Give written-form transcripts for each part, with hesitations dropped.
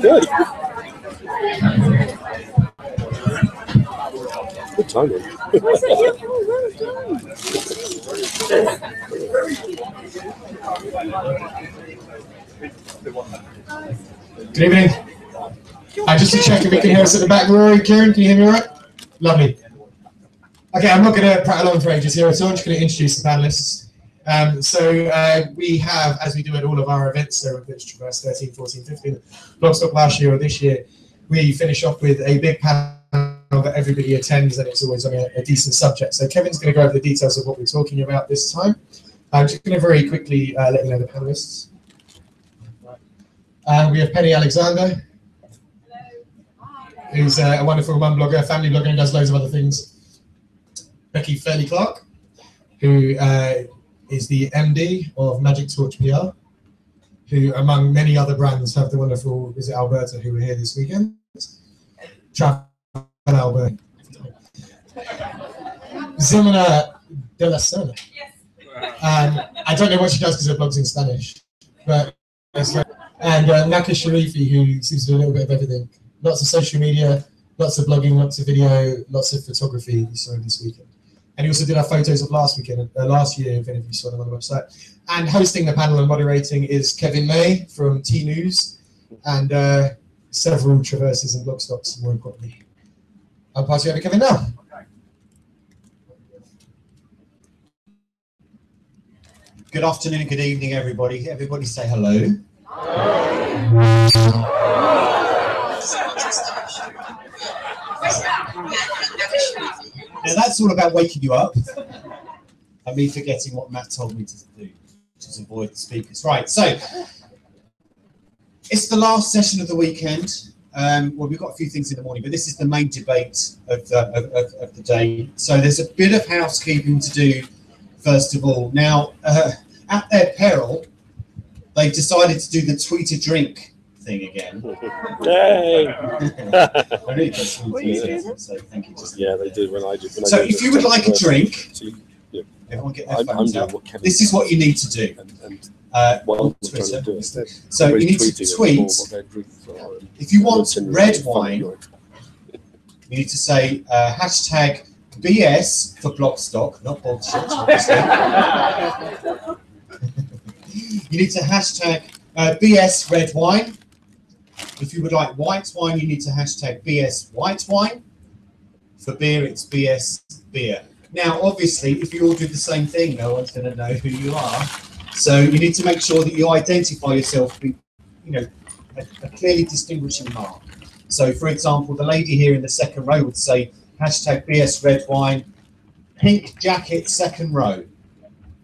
Good. Good timing. Good evening. Just to check if we can hear us at the back, Rory, Kieran, can you hear me all right? Lovely. Okay, I'm not going to prattle on for ages here at all. I'm just going to introduce the panelists. We have, as we do at all of our events, so whether it's Traverse 13, 14, 15, Blogstock last year or this year, we finish off with a big panel that everybody attends, and it's always on a decent subject. So Kevin's going to go over the details of what we're talking about this time. I'm just going to very quickly let you know the panelists. We have Penny Alexander, who's a wonderful mum blogger, family blogger, and does loads of other things. Becky Fairlie-Clarke, who is the MD of Magic Torch PR, who, among many other brands, have the wonderful Visit Alberta, who were here this weekend. Travel Alberta. Zimena de la Serna. I don't know what she does because her blog's in Spanish, but and Naka Sharifi, who seems to do a little bit of everything. Lots of social media, lots of blogging, lots of video, lots of photography we saw this weekend. And he also did our photos of last year, if any of you saw them on the website. And hosting the panel and moderating is Kevin May from T News and several Traverses and Blogstocks, more importantly. I'll pass you over to Kevin now. Good afternoon and good evening, everybody. Everybody say hello. Now that's all about waking you up and me forgetting what Matt told me to do, which is avoid the speakers. Right, so it's the last session of the weekend. Well, we've got a few things in the morning, but this is the main debate of the day. So there's a bit of housekeeping to do, first of all. Now, at their peril, they've decided to do the tweet a drink thing again. Yay! I really don't so thank you. Yeah, they did when I did. So if you would like a drink, yeah. everyone get their phones out. This is what you need to do. On Twitter. So you need to tweet. If you want red wine, you need to say hashtag BS for Blogstock, not bullshit, obviously. You need to hashtag BS red wine. If you would like white wine, you need to hashtag BS white wine. For beer, it's BS beer. Now, obviously, if you all do the same thing, no one's going to know who you are. So you need to make sure that you identify yourself with, a clearly distinguishing mark. So, for example, the lady here in the second row would say hashtag BS red wine, pink jacket, second row.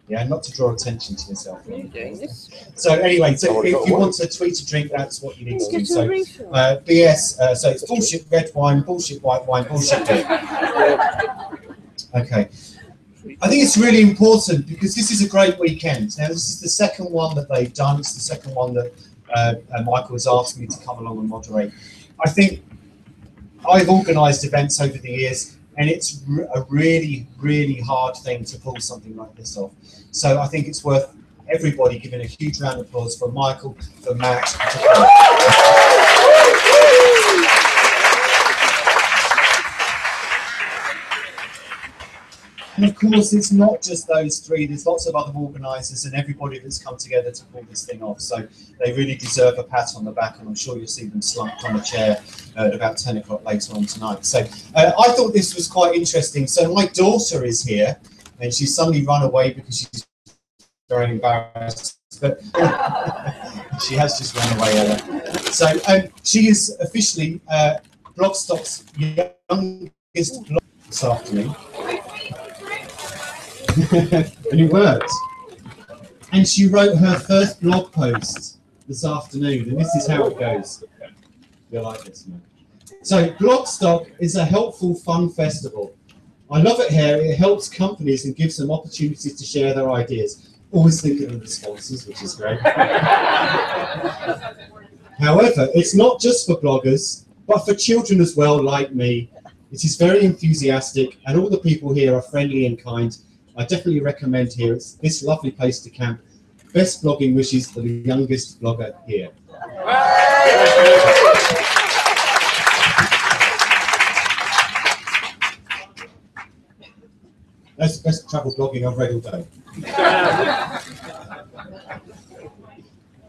Yeah, not to draw attention to yourself. So anyway, so if you want to tweet a drink, that's what you need to do. So BS, so it's bullshit red wine, bullshit white wine, bullshit beer. Okay. I think it's really important because this is a great weekend. Now, this is the second one that they've done. It's the second one that Michael has asked me to come along and moderate. I think I've organised events over the years, and it's a really, really hard thing to pull something like this off. So I think it's worth everybody giving a huge round of applause for Michael, for Matt. And of course, it's not just those three. There's lots of other organisers and everybody that's come together to pull this thing off. So they really deserve a pat on the back, and I'm sure you'll see them slumped on a chair at about 10 o'clock later on tonight. So I thought this was quite interesting. So my daughter is here, and she's suddenly run away because she's very embarrassed. But she has just run away. So she is officially Blogstock's youngest blog this afternoon. And it worked. And she wrote her first blog post this afternoon, and this is how it goes. You'll like this, man. So, Blogstock is a helpful, fun festival. I love it here. It helps companies and gives them opportunities to share their ideas. Always thinking of the sponsors, which is great. However, it's not just for bloggers, but for children as well, like me. It is very enthusiastic, and all the people here are friendly and kind. I definitely recommend here. It's this lovely place to camp. Best blogging wishes for the youngest blogger here. That's the best travel blogging I've read all day.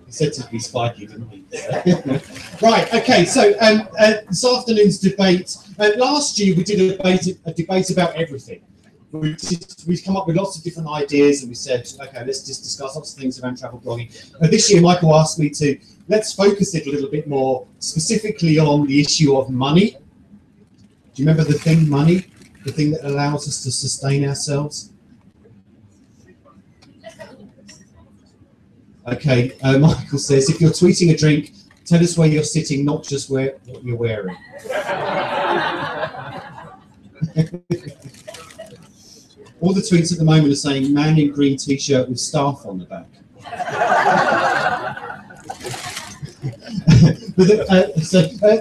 He said to be spiky, didn't he? Right, okay, so this afternoon's debate, last year we did a debate about everything. We've come up with lots of different ideas and we said, okay, let's just discuss lots of things around travel blogging. This year Michael asked me to, let's focus it a little bit more specifically on the issue of money. Do you remember the thing, money? The thing that allows us to sustain ourselves? Okay, Michael says, if you're tweeting a drink, tell us where you're sitting, not just what you're wearing. All the tweets at the moment are saying, man in green t-shirt with staff on the back. But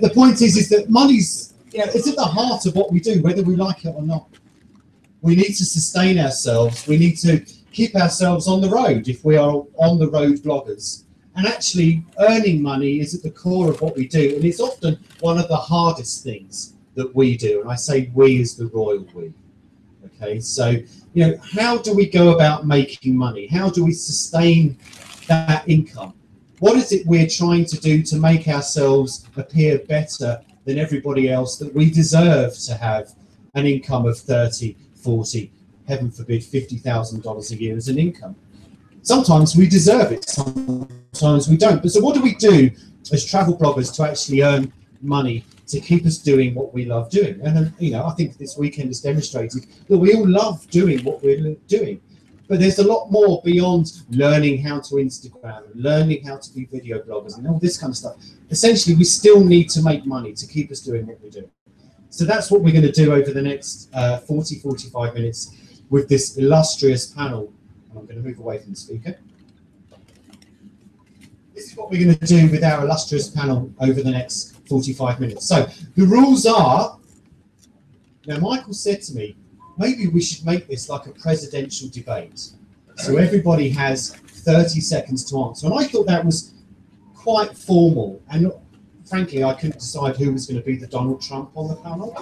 the point is that money's, it's at the heart of what we do, whether we like it or not. We need to sustain ourselves. We need to keep ourselves on the road if we are on the road bloggers. And actually, earning money is at the core of what we do. And it's often one of the hardest things that we do. And I say we as the royal we. Okay, so, how do we go about making money? How do we sustain that income? What is it we're trying to do to make ourselves appear better than everybody else, that we deserve to have an income of 30, 40, heaven forbid, $50,000 a year as an income? Sometimes we deserve it, sometimes we don't. But so what do we do as travel bloggers to actually earn money to keep us doing what we love doing? And I think this weekend has demonstrated that we all love doing what we're doing. But there's a lot more beyond learning how to Instagram, learning how to be video bloggers and all this kind of stuff. Essentially, we still need to make money to keep us doing what we're doing. So that's what we're going to do over the next 40, 45 minutes with this illustrious panel. I'm going to move away from the speaker. This is what we're going to do with our illustrious panel over the next 45 minutes. So the rules are, now Michael said to me, maybe we should make this like a presidential debate. So everybody has 30 seconds to answer. And I thought that was quite formal. And frankly, I couldn't decide who was going to be the Donald Trump on the panel.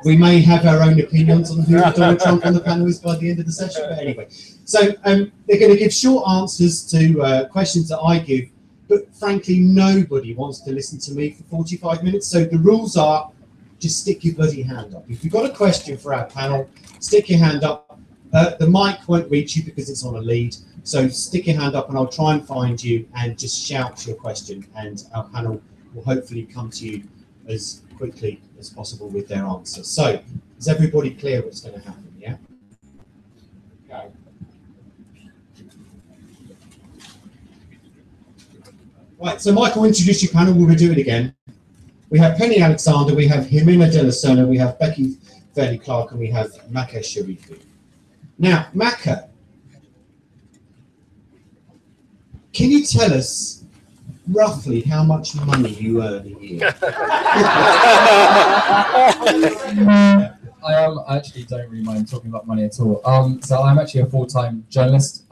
We may have our own opinions on who Donald Trump on the panel is by the end of the session. But anyway, so they're going to give short answers to questions that I give. But frankly, nobody wants to listen to me for 45 minutes. So the rules are, just stick your bloody hand up. If you've got a question for our panel, stick your hand up. The mic won't reach you because it's on a lead. So stick your hand up and I'll try and find you and just shout your question. And our panel will hopefully come to you as quickly as possible with their answer. So is everybody clear what's going to happen? Yeah? Okay. Right, so Michael, introduce your panel. We'll do it again. We have Penny Alexander, we have Jimena de la Serna, we have Becky Fairlie-Clarke, and we have Maka Sharifi. Now, Maka, can you tell us roughly how much money you earn a year? I actually don't really mind talking about money at all. So I'm actually a full-time journalist.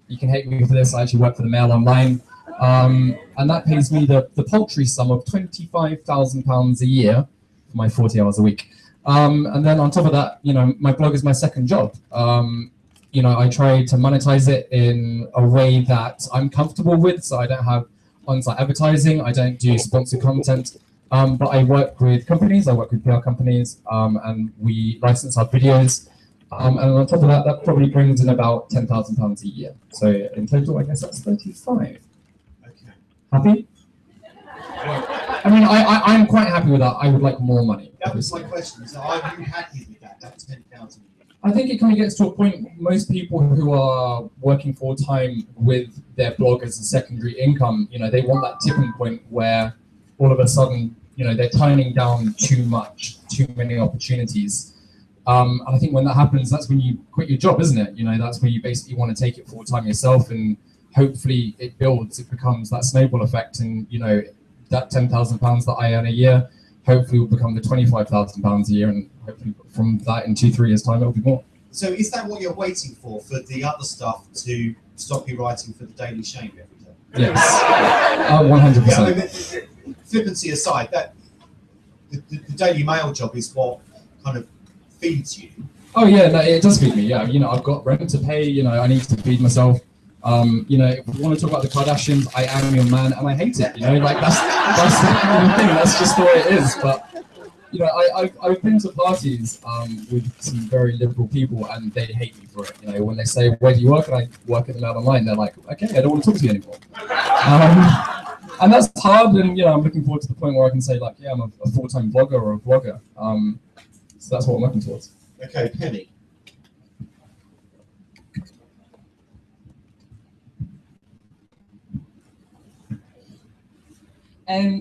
You can hate me for this, I actually work for the Mail Online. And that pays me the paltry sum of £25,000 a year for my 40 hours a week. And then on top of that, my blog is my second job. I try to monetize it in a way that I'm comfortable with, so I don't have on-site advertising, I don't do sponsored content, but I work with companies, I work with PR companies, and we license our videos. And on top of that, that probably brings in about £10,000 a year. So in total, I guess that's 35. Happy? I mean, I'm quite happy with that. I would like more money. That was my question. So are you happy with that? That's 10,000. I think it kind of gets to a point, most people who are working full-time with their blog as a secondary income, they want that tipping point where all of a sudden, they're turning down too many opportunities. And I think when that happens, that's when you quit your job, isn't it? That's when you basically want to take it full-time yourself, and hopefully it builds, it becomes that snowball effect, and that £10,000 that I earn a year hopefully will become the £25,000 a year, and hopefully from that in 2-3 years time it'll be more. So is that what you're waiting for the other stuff to stop you writing for the Daily Shame every day? Yes, Yeah, 100%. I mean, flippancy aside, that the Daily Mail job is what kind of feeds you. Oh yeah, no, it does feed me. Yeah, you know, I've got rent to pay. You know, I need to feed myself. You know, if we want to talk about the Kardashians, I am your man, and I hate it. You know, like that's the thing. That's just the way it is. But you know, I've been to parties with some very liberal people, and they hate me for it. You know, when they say, "Where do you work?" and I work at the Mail Online, they're like, "Okay, I don't want to talk to you anymore." And that's hard. And you know, I'm looking forward to the point where I can say, like, "Yeah, I'm a full-time blogger or a blogger." So that's what I'm working towards. Okay, Penny.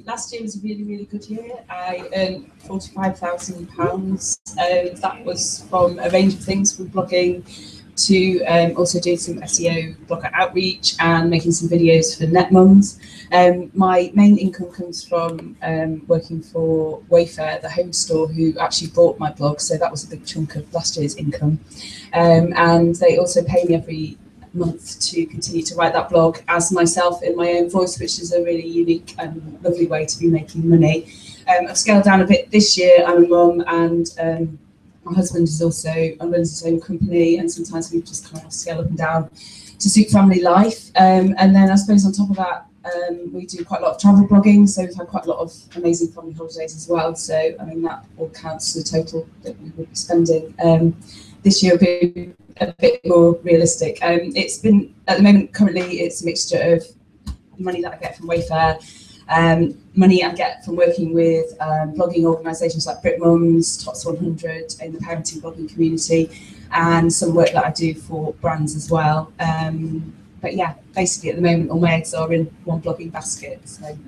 Last year was a really, really good year. I earned £45,000. That was from a range of things, from blogging to also doing some SEO blogger outreach and making some videos for NetMums. My main income comes from working for Wayfair, the home store, who actually bought my blog, so that was a big chunk of last year's income. And they also pay me every month to continue to write that blog as myself in my own voice, which is a really unique and lovely way to be making money. I've scaled down a bit this year. I'm a mum, and my husband is also runs his own company, and sometimes we just kind of scale up and down to suit family life. And then I suppose on top of that, we do quite a lot of travel blogging, so we've had quite a lot of amazing family holidays as well. So I mean, that all counts to the total that we will be spending. This year will be a bit more realistic. It's been, at the moment, currently, it's a mixture of money that I get from Wayfair, money I get from working with blogging organisations like BritMums, Tops 100 in the parenting blogging community, and some work that I do for brands as well. But yeah, basically at the moment all my eggs are in one blogging basket. So.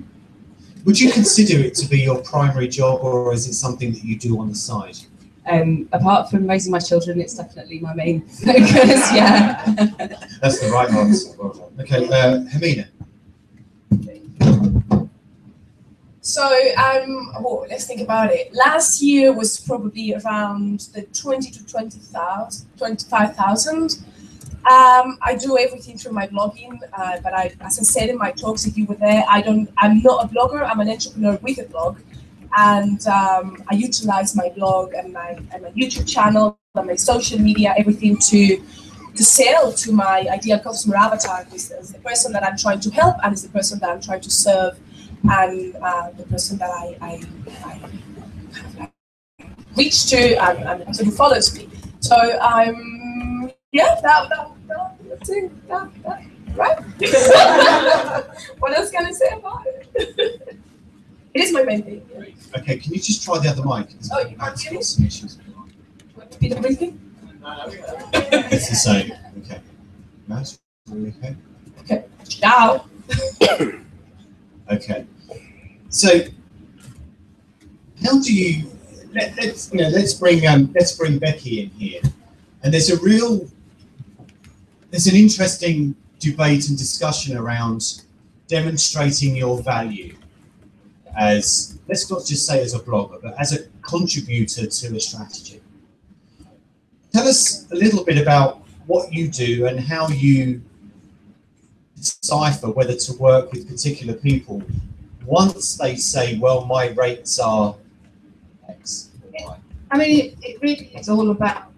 Would you consider it to be your primary job, or is it something that you do on the side? Apart from raising my children, it's definitely my main focus, yeah. That's the right answer. Well done. Okay, Hermina. So well, let's think about it. Last year was probably around the 20 to 25,000. I do everything through my blogging, but as I said in my talks, if you were there, I'm not a blogger. I'm an entrepreneur with a blog, and I utilize my blog and my YouTube channel and my social media, everything to sell to my ideal customer avatar, is the person that I'm trying to help, and is the person that I'm trying to serve, and the person that I reach to, and the person who follows me. So yeah, that's it. Right? What else can I say about it? It is my main thing. Yeah. Okay, can you just try the other mic? Oh, you can't hear me? Some issues. Repeat everything? It's the same. Okay. Nice. Okay. Okay. Ciao. Okay. So, how do you? Let's bring Becky in here, and there's an interesting debate and discussion around demonstrating your value as, let's not just say as a blogger, but as a contributor to a strategy. Tell us a little bit about what you do and how you decipher whether to work with particular people once they say, well, my rates are X or Y. I mean, it really is all about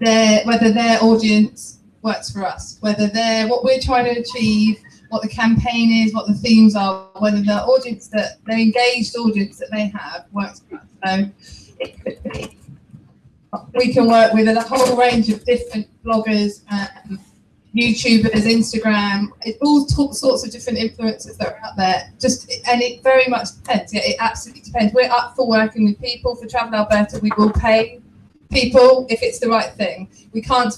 whether their audience works for us, whether what we're trying to achieve, what the campaign is, what the themes are, whether the audience the engaged audience that they have works for us. So it could be, we can work with a whole range of different bloggers, YouTubers, Instagram, all sorts of different influencers that are out there. And it very much depends. Yeah, it absolutely depends. We're up for working with people. For Travel Alberta, we will pay people if it's the right thing. We don't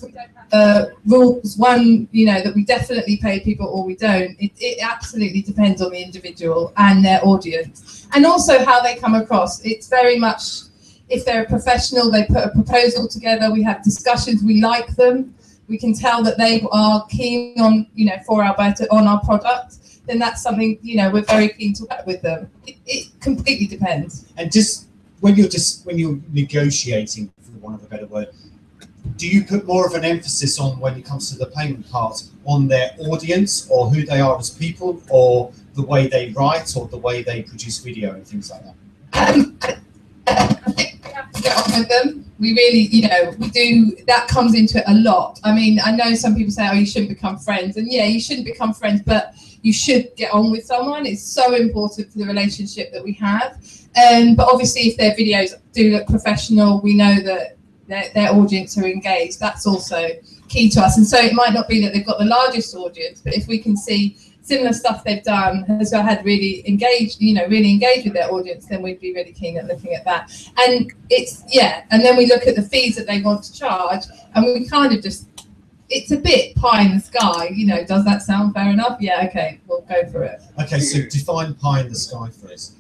have rules, one, that we definitely pay people or we don't. It absolutely depends on the individual and their audience. And also how they come across. It's very much, if they're a professional, they put a proposal together, we have discussions, we like them. We can tell that they are keen on, for Alberta, on our product, then that's something, we're very keen to work with them. It completely depends. And just when you're negotiating, for want of a better word, do you put more of an emphasis on, when it comes to the payment part, on their audience or who they are as people, or the way they write or the way they produce video and things like that? I think we have to get on with them. We really, you know, we do, that comes into it a lot. I mean, I know some people say, oh, you shouldn't become friends. And yeah, you shouldn't become friends, but you should get on with someone. It's so important for the relationship that we have. But obviously, if their videos do look professional, we know that their audience are engaged. That's also key to us. And so it might not be that they've got the largest audience, but if we can see similar stuff they've done has had really engaged, you know, really engaged with their audience, then we'd be really keen at looking at that. And it's, yeah, and then we look at the fees that they want to charge, and we kind of just, it's a bit pie in the sky, you know. Does that sound fair enough? Yeah, okay, we'll go for it. Okay, so define pie in the sky for us.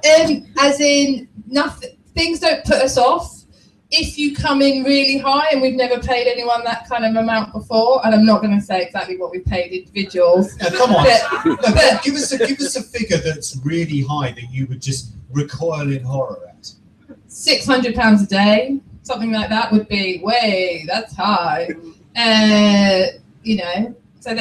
As in, nothing, things don't put us off. If you come in really high, and we've never paid anyone that kind of amount before, and I'm not going to say exactly what we've paid individuals. Now, come on, give us a figure that's really high that you would just recoil in horror at. £600 a day, something like that would be that's high. You know, so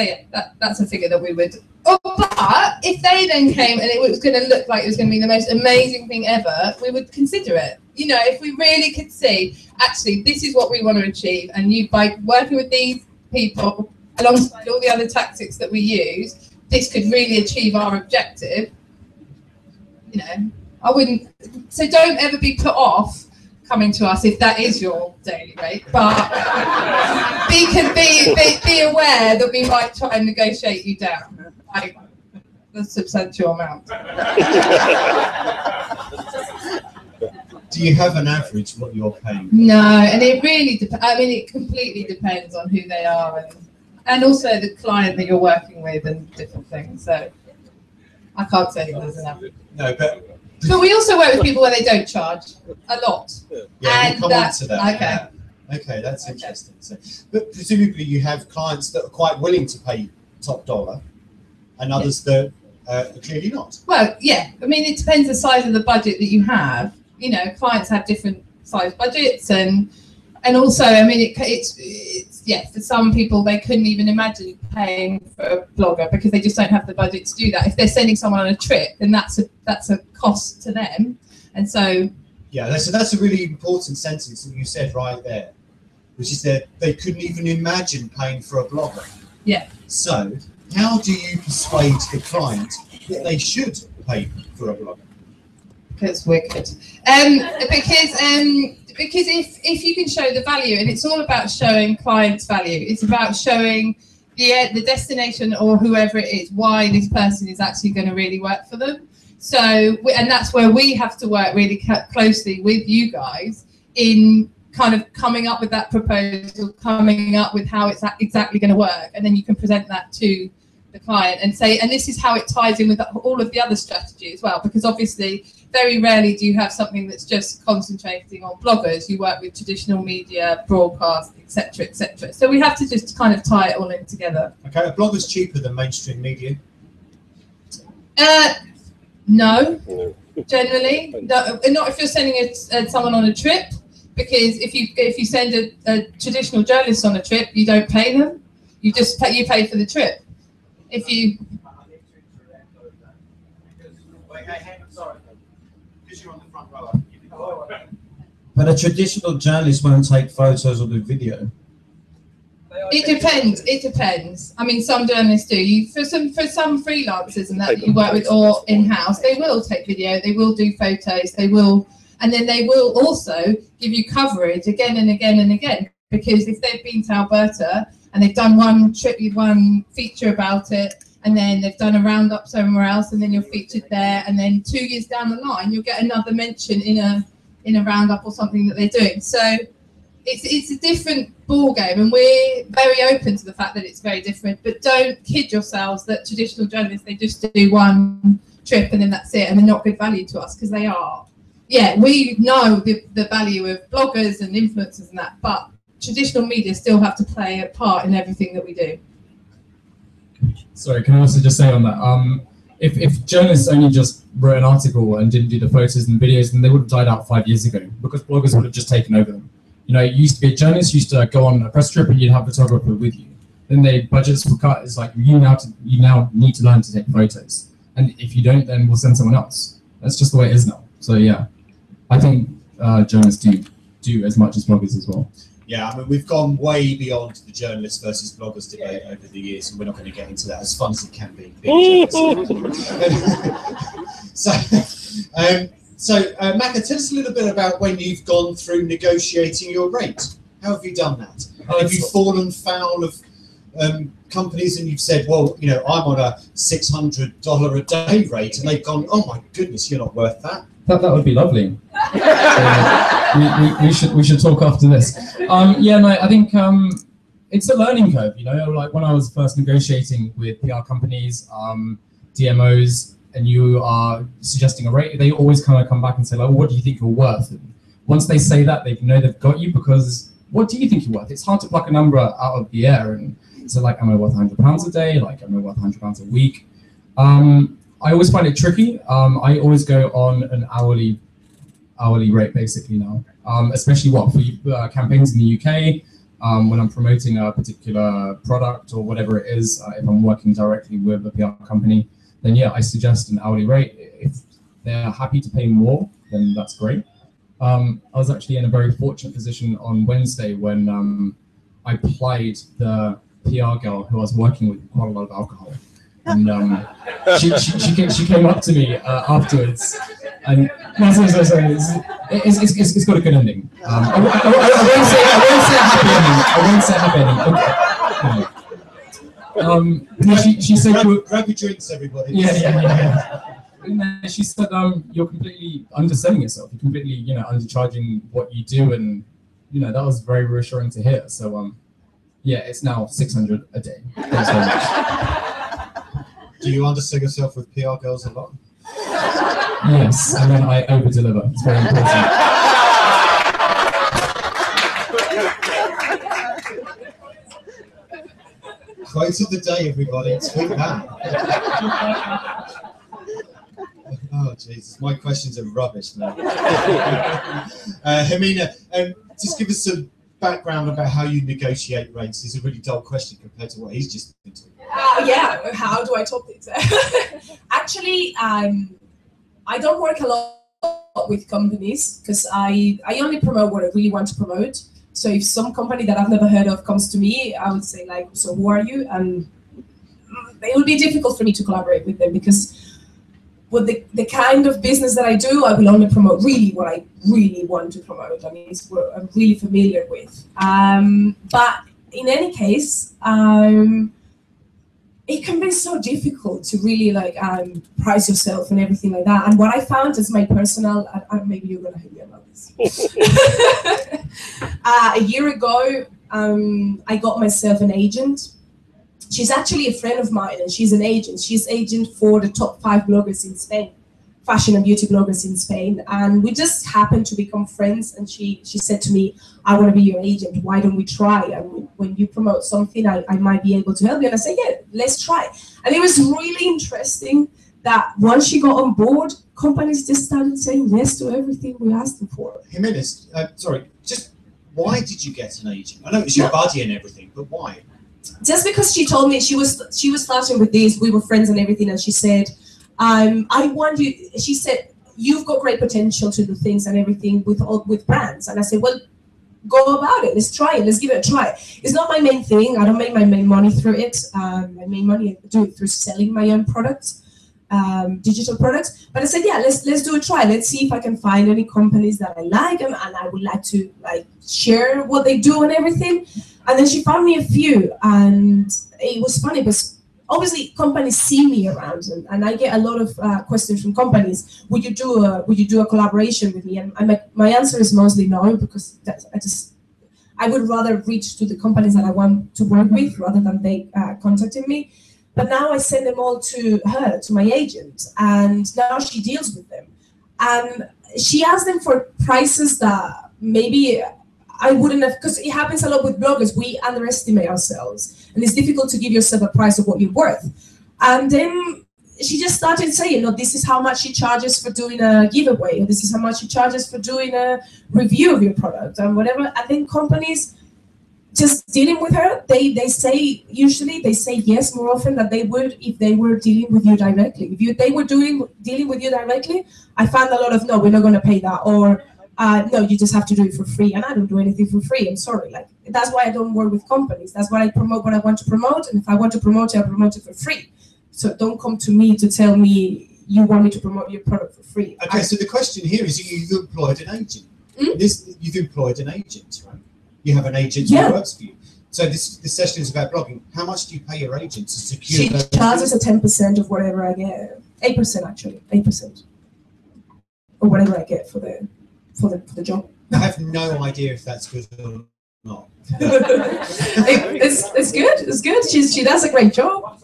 that's a figure that we would. Oh, but if they then came and it was going to look like it was going to be the most amazing thing ever, we would consider it. You know, if we really could see, actually, this is what we want to achieve, and you, by working with these people alongside all the other tactics that we use, this could really achieve our objective. You know, I wouldn't. So don't ever be put off coming to us if that is your daily rate, but be aware that we might try and negotiate you down by a substantial amount. Do you have an average what you're paying? No, and it really depends. I mean, it completely depends on who they are and also the client that you're working with and different things. So I can't say there's an average. No, but we also work with people where they don't charge a lot. Yeah, and we'll come on to that. Okay. Yeah. Okay, that's interesting. So, but presumably you have clients that are quite willing to pay top dollar, and others that are clearly not. Well, yeah. I mean, it depends the size of the budget that you have. You know, clients have different size budgets, and also, I mean, it's yeah. For some people, they couldn't even imagine paying for a blogger because they just don't have the budget to do that. If they're sending someone on a trip, then that's a cost to them, and so. Yeah, so that's a really important sentence that you said right there, which is that they couldn't even imagine paying for a blogger. Yeah. So, how do you persuade the client that they should pay for a blogger? Because we're good. Because if you can show the value, and it's all about showing clients value. It's about showing the destination or whoever it is why this person is actually going to really work for them. So, and that's where we have to work really closely with you guys in kind of coming up with that proposal, coming up with how it's exactly going to work, and then you can present that to the client and say, and this is how it ties in with all of the other strategy as well, because obviously very rarely do you have something that's just concentrating on bloggers. You work with traditional media, broadcast, etc., etc. So we have to just kind of tie it all in together. Okay, a blogger's cheaper than mainstream media? No, generally, not if you're sending someone on a trip, because if you send a traditional journalist on a trip, you don't pay them. You just pay for the trip. If you But a traditional journalist won't take photos or do video. It depends. It depends. I mean, some journalists do. For some freelancers and that you work with or in-house, they will take video. They will do photos. They will, and then they will also give you coverage again and again and again. Because if they've been to Alberta and they've done one trip, one feature about it, and then they've done a roundup somewhere else, and then you're featured there, and then 2 years down the line, you'll get another mention in a roundup or something that they're doing. So it's a different ball game, and we're very open to the fact that it's very different. But don't kid yourselves that traditional journalists, they just do one trip and then that's it, and they're not good value to us, because they are. Yeah, we know the value of bloggers and influencers and that, but traditional media still have to play a part in everything that we do. Sorry, can I also just say on that, if journalists only just wrote an article and didn't do the photos and videos, then they would have died out 5 years ago, because bloggers would have just taken over them. You know, it used to be a journalist used to go on a press trip and you'd have a photographer with you. Then the budgets were cut. It's like you now need to learn to take photos, and if you don't, then we'll send someone else. That's just the way it is now. So yeah, I think journalists do as much as bloggers as well. Yeah, I mean, we've gone way beyond the journalists versus bloggers debate over the years, and we're not going to get into that, as fun as it can be. So, Maka, tell us a little bit about when you've gone through negotiating your rate. How have you done that? Have you fallen foul of companies and you've said, well, you know, I'm on a $600 a day rate, and they've gone, oh my goodness, you're not worth that? That would be lovely. We should talk after this. Yeah, no, I think it's a learning curve. You know, like when I was first negotiating with PR companies, DMOs, and you are suggesting a rate, they always kind of come back and say, like, well, what do you think you're worth? And once they say that, they know they've got you, because what do you think you're worth? It's hard to pluck a number out of the air. And so, like, am I worth £100 a day? Like, am I worth £100 a week? I always find it tricky. I always go on an hourly rate basically now, especially for campaigns in the UK. When I'm promoting a particular product or whatever it is, if I'm working directly with a PR company, then yeah, I suggest an hourly rate. If they're happy to pay more, then that's great. I was actually in a very fortunate position on Wednesday when I plied the PR girl who I was working with quite a lot of alcohol. And she came up to me afterwards, and sorry, it's got a good ending. I won't say happy ending. Okay. She said, grab your drinks, everybody. Yeah. And then she said, you're completely underselling yourself. You're completely, undercharging what you do, and that was very reassuring to hear. So yeah, it's now $600 a day. Thanks very much. Do you undersell yourself with PR girls a lot? Yes, and then I over-deliver. It's very important. Quote of the day, everybody. Tweet that. Oh, Jesus. My questions are rubbish now. Hermina, just give us some background about how you negotiate rates. It's a really dull question compared to what he's just been talking about. Yeah, how do I talk this? Actually, I don't work a lot with companies because I only promote what I really want to promote. So if some company that I've never heard of comes to me, I would say, like, so who are you? And it would be difficult for me to collaborate with them, because with the kind of business that I do, I will only promote really what I really want to promote. I mean, it's what I'm really familiar with. But in any case, it can be so difficult to really price yourself and everything like that. And what I found is my personal, maybe you're gonna hate me about this. A year ago, I got myself an agent. She's actually a friend of mine, and she's an agent. She's agent for the top 5 bloggers in Spain, fashion and beauty bloggers in Spain. And we just happened to become friends. And she said to me, I want to be your agent. Why don't we try? And when you promote something, I might be able to help you. And I said, yeah, let's try. And it was really interesting that once she got on board, companies just started saying yes to everything we asked them for. Jimenez, sorry, just why did you get an agent? I know it was your buddy and everything, but why? Just because she told me she was flirting with this, we were friends and everything, and she said, I want you, she said, you've got great potential to do things and everything with brands. And I said, well, go about it, let's try it, let's give it a try. It's not my main thing, I don't make my main money through it. My main money, I do it through selling my own products, digital products. But I said, yeah, let's do a try. Let's see if I can find any companies that I like, and I would like to share what they do and everything. And then she found me a few, and it was funny because obviously companies see me around, and I get a lot of questions from companies. Would you do a collaboration with me? And my answer is mostly no, because I would rather reach to the companies that I want to work with rather than they contacting me. But now I send them all to her, to my agent, and now she deals with them. And she asks them for prices that maybe I wouldn't have, because it happens a lot with bloggers. We underestimate ourselves, and it's difficult to give yourself a price of what you're worth. And then she just started saying, no, this is how much she charges for doing a giveaway, or this is how much she charges for doing a review of your product and whatever. And then companies just dealing with her, they say, usually they say yes more often than they would if they were dealing with you directly. If they were dealing with you directly, I found a lot of, no, we're not going to pay that, or no, you just have to do it for free, and I don't do anything for free. I'm sorry. Like, that's why I don't work with companies. That's why I promote what I want to promote, and if I want to promote it, I promote it for free. So don't come to me to tell me you want me to promote your product for free. Okay, so the question here is, you've employed an agent. You've employed an agent, right? You have an agent who works for you. So this session is about blogging. How much do you pay your agent to secure? She charges a 10% of whatever I get. 8% actually, 8%, or whatever I get for the job. I have no idea if that's good or not. It's good. It's good. She does a great job.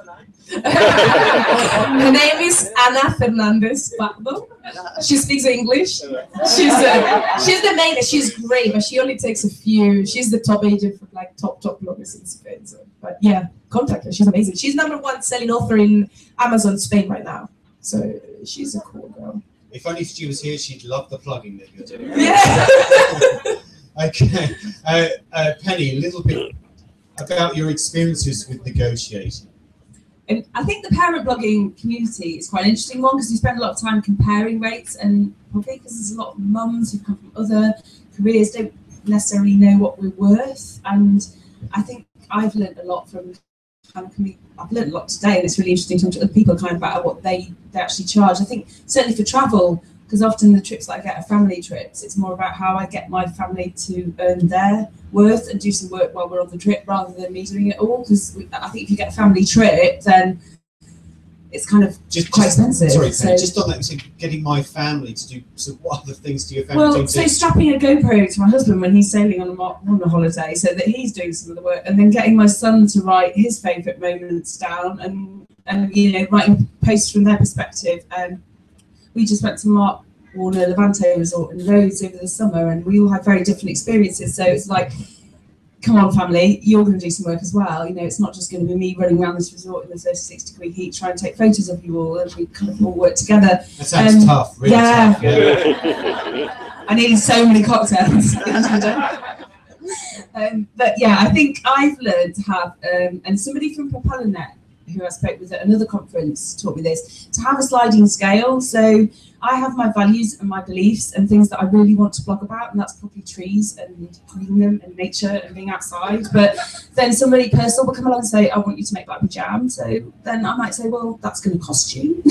Her name is Ana Fernandez Pardo. She speaks English. She's the main. She's great, but she only takes a few. She's the top agent for like top bloggers in Spain. So, but yeah, contact her. She's amazing. She's #1 selling author in Amazon Spain right now. So she's a cool girl. If only she was here, she'd love the plugging that you're doing. Yeah. Okay, Penny, a little bit about your experiences with negotiating. And I think the parent blogging community is quite an interesting one, because you spend a lot of time comparing rates, and probably because there's a lot of mums who come from other careers don't necessarily know what we're worth. And I think I've learned a lot from I've learned a lot today, and it's really interesting to talk to other people kind of about what they actually charge. I think certainly for travel, because often the trips that I get are family trips, it's more about how I get my family to earn their worth and do some work while we're on the trip rather than me doing it all. Because I think if you get a family trip, then it's kind of quite expensive. Sorry, so, just on that, so getting my family to do what other things do your family do? Well, so strapping a GoPro to my husband when he's sailing on a holiday, so that he's doing some of the work, and then getting my son to write his favourite moments down, and you know, writing posts from their perspective. We just went to Mark Warner Levante Resort in Rhodes over the summer, and we all had very different experiences. So it's like, come on, family, you're going to do some work as well. You know, it's not just going to be me running around this resort in the 36-degree heat trying to take photos of you all, and we kind of all work together. That sounds tough, really tough. Yeah. I needed so many cocktails. But yeah, I think I've learned to have, and somebody from PropellerNet, who I spoke with at another conference, taught me this, to have a sliding scale. So I have my values and my beliefs and things that I really want to blog about, and that's probably trees and hugging them and nature and being outside. But then somebody personal will come along and say, I want you to make blackberry jam. So then I might say, well, that's going to cost you.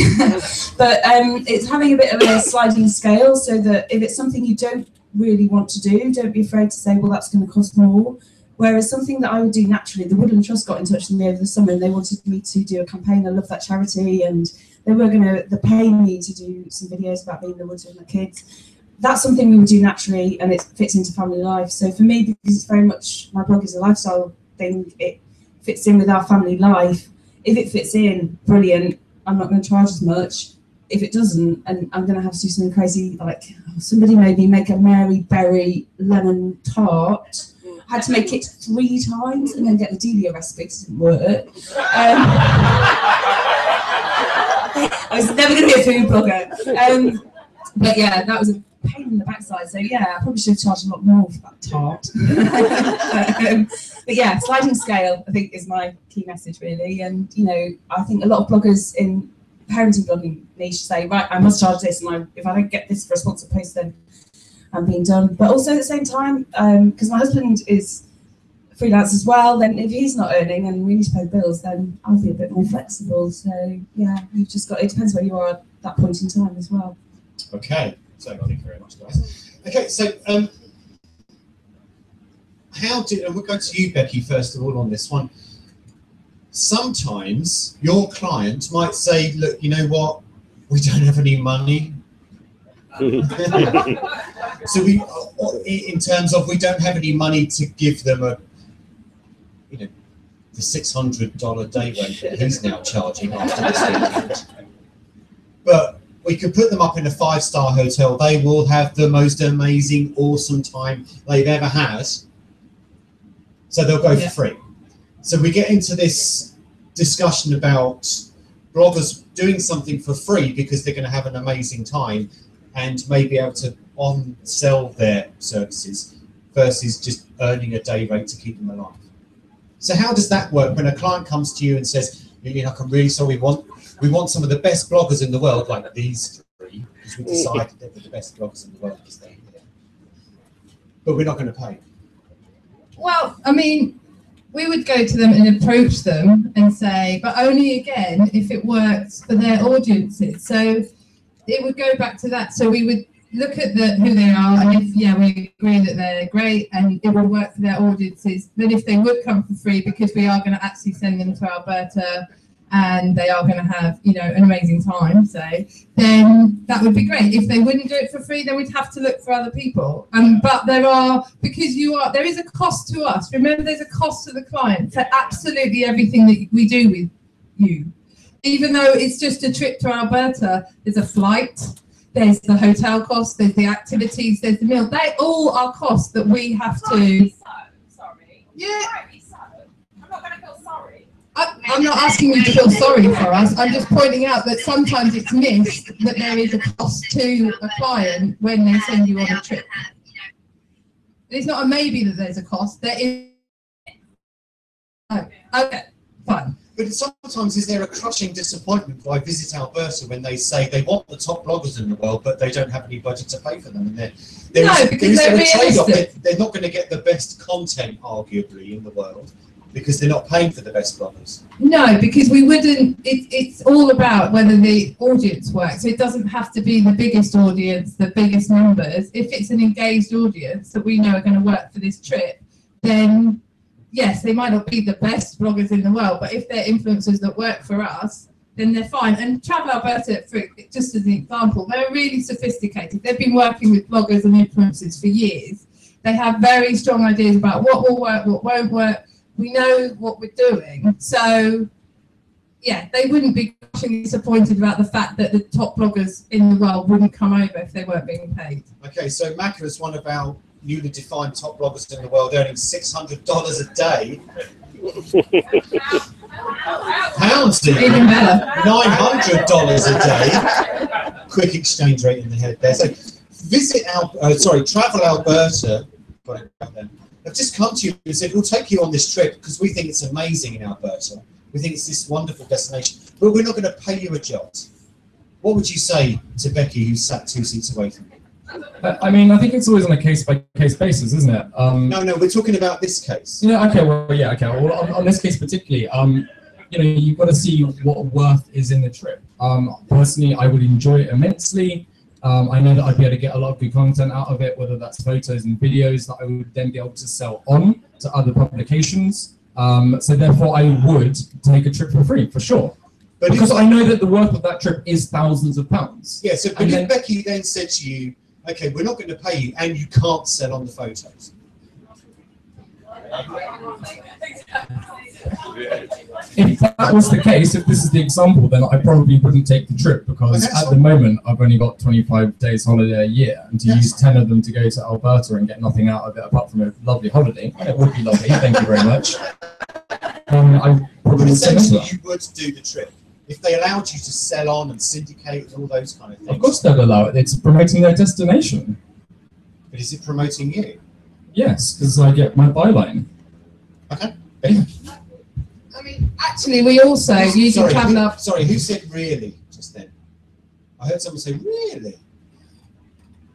But it's having a bit of a sliding scale, so that if it's something you don't really want to do, don't be afraid to say, well, that's going to cost more. Whereas something that I would do naturally, the Woodland Trust got in touch with me over the summer, and they wanted me to do a campaign. I love that charity, and they were going to pay me to do some videos about being in the woods with my kids. That's something we would do naturally, and it fits into family life. So for me, because it's very much, my blog is a lifestyle thing, it fits in with our family life. If it fits in, brilliant. I'm not going to charge as much. If it doesn't, and I'm going to have to do something crazy, like somebody made me make a Mary Berry lemon tart. Had to make it 3 times and then get the Delia recipe because it didn't work. I was never going to be a food blogger. But yeah, that was a pain in the backside. So yeah, I probably should have charged a lot more for that tart. But yeah, sliding scale, I think, is my key message really. And you know, I think a lot of bloggers in parenting blogging niche say, right, I must charge this, and if I don't get this for a sponsored post, then I'm being done. But also at the same time, because my husband is freelance as well, then if he's not earning and we need to pay the bills, then I'll be a bit more flexible. So yeah, you've just got, it depends where you are at that point in time as well. Okay, so thank you very much, guys. Okay, so and we'll go to you, Becky, first of all on this one. Sometimes your client might say, look, you know what, we don't have any money. So we, in terms of, we don't have any money to give them the $600 day rate that he's now charging after this weekend. But we could put them up in a 5-star hotel. They will have the most amazing, awesome time they've ever had. So they'll go for free. So we get into this discussion about bloggers doing something for free because they're going to have an amazing time and may be able to on-sell their services versus just earning a day rate to keep them alive. So how does that work when a client comes to you and says, I'm really sorry, we want some of the best bloggers in the world, like these three, because we decided that they're the best bloggers in the world because they're here. But we're not going to pay. Well, I mean, we would go to them and approach them and say, but only again if it works for their audiences. So it would go back to that. So we would look at who they are, and if we agree that they're great and it will work for their audiences, then if they would come for free, because we are going to actually send them to Alberta and they are going to have an amazing time, then that would be great. If they wouldn't do it for free, then we'd have to look for other people. But there is a cost to us. Remember, there's a cost to the client for absolutely everything that we do with you. Even though it's just a trip to Alberta, there's a flight, there's the hotel cost, there's the activities, there's the meal. They all are costs that we have to. Sorry. Yeah. I'm not going to feel sorry. I'm not asking you to feel sorry for us. I'm just pointing out that sometimes it's missed that there is a cost to a client when they send you on a trip. It's not a maybe that there's a cost. There is. Oh, okay, fine. But sometimes is there a crushing disappointment by Visit Alberta when they say they want the top bloggers in the world, but they don't have any budget to pay for them? And because they're realistic. They're not going to get the best content, arguably, in the world, because they're not paying for the best bloggers. No, because we wouldn't. It's all about whether the audience works. It doesn't have to be the biggest audience, the biggest numbers. If it's an engaged audience that we know are going to work for this trip, then yes, they might not be the best bloggers in the world, but if they're influencers that work for us, then they're fine. And Travel Alberta, just as an example, they're really sophisticated. They've been working with bloggers and influencers for years. They have very strong ideas about what will work, what won't work. We know what we're doing. So, yeah, they wouldn't be disappointed about the fact that the top bloggers in the world wouldn't come over if they weren't being paid. Okay, so Macca is one of our newly defined top bloggers in the world, earning $600 a day. Pounds, even better. $900 a day. Quick exchange rate in the head there. So, Travel Alberta. Got it back then. I've just come to you and said, we'll take you on this trip because we think it's amazing in Alberta. We think it's this wonderful destination, but we're not going to pay you a jot. What would you say to Becky, who's sat 2 seats away from you? I mean, I think it's always on a case-by-case basis, isn't it? No, we're talking about this case. Okay. Well, on this case particularly, you've got to see what worth is in the trip. Personally, I would enjoy it immensely. I know that I'd be able to get a lot of good content out of it, whether that's photos and videos that I would then be able to sell on to other publications. So therefore, I would take a trip for free, for sure. But because I know that the worth of that trip is thousands of pounds. Yeah, so but if Becky then said to you, okay, we're not going to pay you, and you can't sell on the photos. If that was the case, if this is the example, then I probably wouldn't take the trip because at the moment I've only got 25 days holiday a year, and to use 10 of them to go to Alberta and get nothing out of it apart from a lovely holiday, and it would be lovely, thank you very much. I probably essentially you would do the trip if they allowed you to sell on and syndicate and all those kind of things. Of course they'll allow it. It's promoting their destination. But is it promoting you? Yes, because I get my byline. Okay. I mean, actually, we also using Travel Alberta. Sorry, who said really just then? I heard someone say really.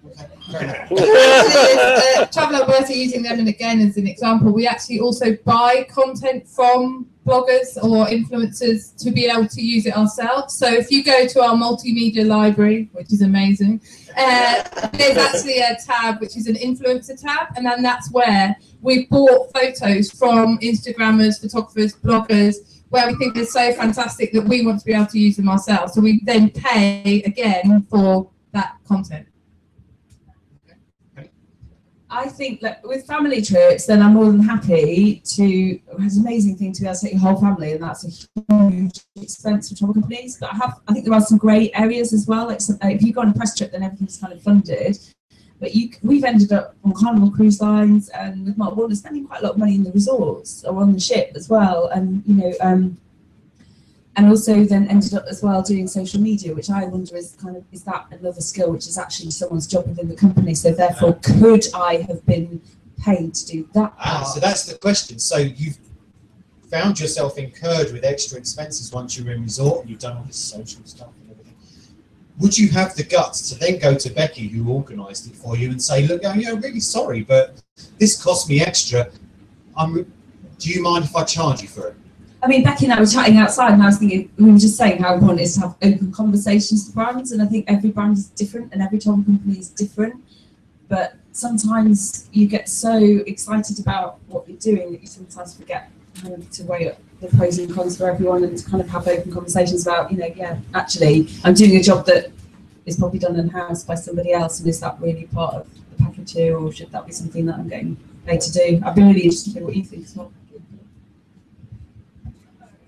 Okay, fair enough. Travel Alberta, using them and again as an example, we actually also buy content from bloggers or influencers to be able to use it ourselves. So if you go to our multimedia library, which is amazing, there's actually a tab which is an influencer tab, and then that's where we bought photos from Instagrammers, photographers, bloggers, where we think they're so fantastic that we want to be able to use them ourselves. So we then pay again for that content. I think that with family trips, then I'm more than happy to. It's an amazing thing to be able to take your whole family, and that's a huge expense for travel companies. But I think there are some great areas as well. Like if you go on a press trip, then everything's kind of funded. But we've ended up on Carnival Cruise Lines and with Mark Warner spending quite a lot of money in the resorts or on the ship as well. And and also then ended up as well doing social media, which I wonder is that another skill which is actually someone's job within the company. So therefore, could I have been paid to do that part? So that's the question. So you've found yourself incurred with extra expenses once you're in resort and you've done all this social stuff and everything. Would you have the guts to then go to Becky, who organised it for you, and say, look, I'm really sorry, but this cost me extra. Do you mind if I charge you for it? I mean, Becky and I were chatting outside, and I was thinking, we were just saying how important it is to have open conversations with brands, and I think every brand is different and every travel company is different. But sometimes you get so excited about what you're doing that you sometimes forget kind of to weigh up the pros and cons for everyone and to kind of have open conversations about, actually, I'm doing a job that is probably done in-house by somebody else, and is that really part of the package here, or should that be something that I'm getting paid to do? I'd be really interested to hear what you think as well.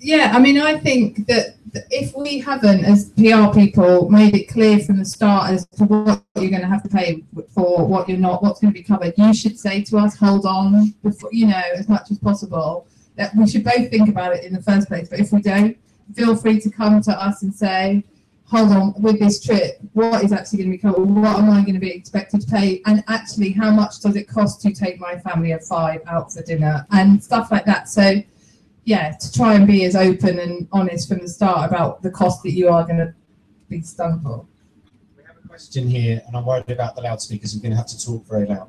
Yeah, I mean, I think that if we haven't, as PR people, made it clear from the start as to what you're going to have to pay for, what you're not, what's going to be covered, you should say to us, hold on, before, as much as possible. That we should both think about it in the first place. But if we don't, feel free to come to us and say, hold on, with this trip, what is actually going to be covered? What am I going to be expected to pay? And actually, how much does it cost to take my family of 5 out for dinner and stuff like that? So, yeah, to try and be as open and honest from the start about the cost that you are going to be stung for. We have a question here, and I'm worried about the loudspeakers. You're going to have to talk very loud.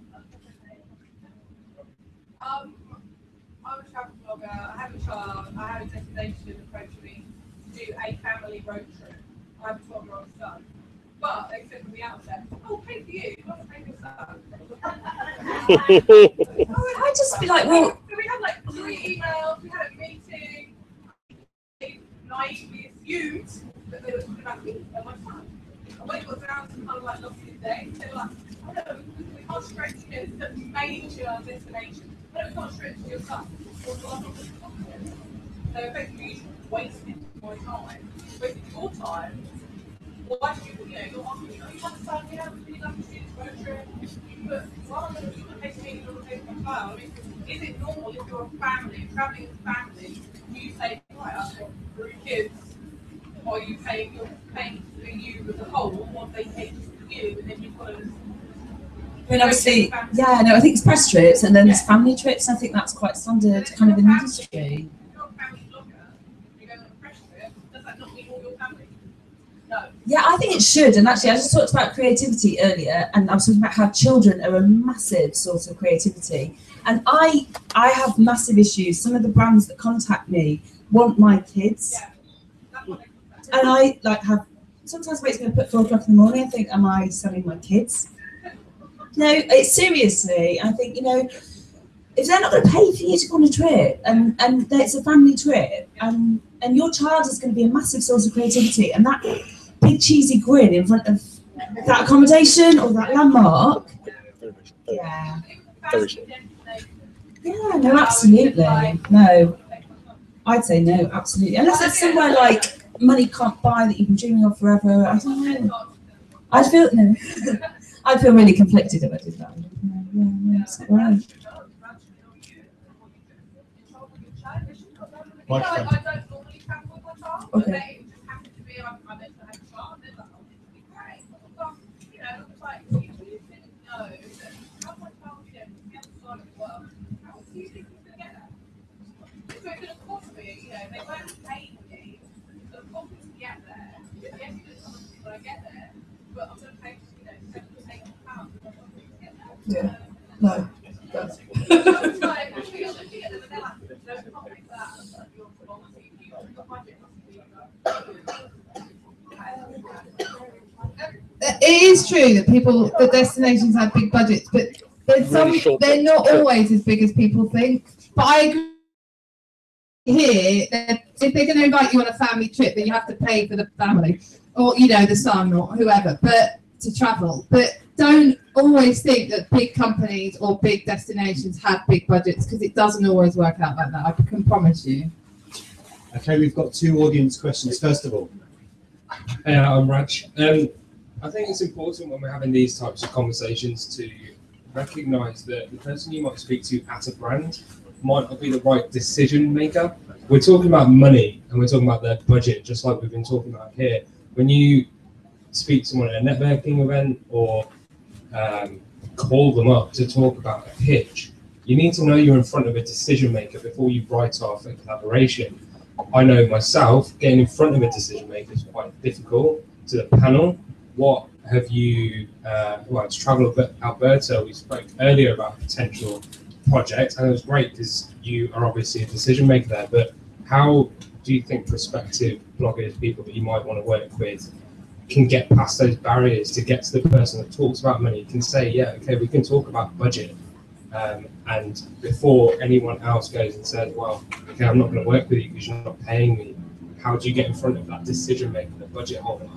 I'm a travel blogger. I have a child. I have a destination approach me to do a family road trip. I have a 12-year-old son. But they said from the outset, oh, pay for you, not pay for your son. I'd just be like, well... So we had like 3 emails, we had a meeting, they naively assumed that they were talking about me and my son. And when it got down to kind of like last day, they were like, oh no, we can't stretch you to the major destination. No, we can't stretch your son. So effectively, you wasted my time, wasted your time. Why do you, you're asking me, oh, you understand, we haven't really done this road trip, but rather than you want to pay for me, you want to pay for my child, I mean, is it normal if you're a family, travelling as a family, you say, right, I've got 3 kids, or you're paying for you as a whole, or they pay for you, and then you've got to... I mean, obviously, yeah, no, I think it's press trips, and then there's family trips, and I think that's quite standard kind of in the industry. If you're a family blogger, you're going on a press trip, does that not mean all your family? No. Yeah, I think it should. And actually, I just talked about creativity earlier, and I was talking about how children are a massive source of creativity. And I have massive issues. Some of the brands that contact me want my kids. Yeah. And I have, sometimes it makes me up at 4 o'clock in the morning. I think, am I selling my kids? No, it's seriously. I think, if they're not going to pay for you to go on a trip, and it's a family trip, and your child is going to be a massive source of creativity, and that big cheesy grin in front of that accommodation or that landmark. Yeah. Yeah, no, absolutely. No. I'd say no, absolutely. Unless it's somewhere like money can't buy that you've been dreaming of forever. I don't know. I'd feel really conflicted if I did that. Yeah, it's right. I don't normally travel with my child, but they just happen to be, I mentioned I had a child, and they're like, oh, this would be great. But, it's like, you didn't know that how my child, the other side of the world, how do you think he's going to get that? So it's going to cost me, they weren't paying me, so it cost me to get there. Yes, you're going to cost me when I get there, but I'm going to pay, £700 to £800 to get there. Yeah. No. It's like, you're looking at them and they're like, no, can't make that. It is true that the destinations have big budgets, but there's they're not always as big as people think. But I agree here that if they're going to invite you on a family trip, then you have to pay for the family, or the son or whoever, but to travel. But don't always think that big companies or big destinations have big budgets, because it doesn't always work out like that. I can promise you. Okay, we've got 2 audience questions. First of all, I'm Raj. I think it's important when we're having these types of conversations to recognise that the person you might speak to at a brand might not be the right decision maker. We're talking about money and we're talking about their budget, just like we've been talking about here. When you speak to someone at a networking event or call them up to talk about a pitch, you need to know you're in front of a decision maker before you write off a collaboration. I know myself, getting in front of a decision maker is quite difficult. To the panel, what have you, well, to Travel Alberta, we spoke earlier about a potential project, and it was great because you are obviously a decision maker there, but how do you think prospective bloggers, people that you might want to work with, can get past those barriers to get to the person that talks about money, can say, yeah, okay, we can talk about budget, and before anyone else goes and says, well, okay, I'm not going to work with you because you're not paying me, how do you get in front of that decision maker, the budget holder?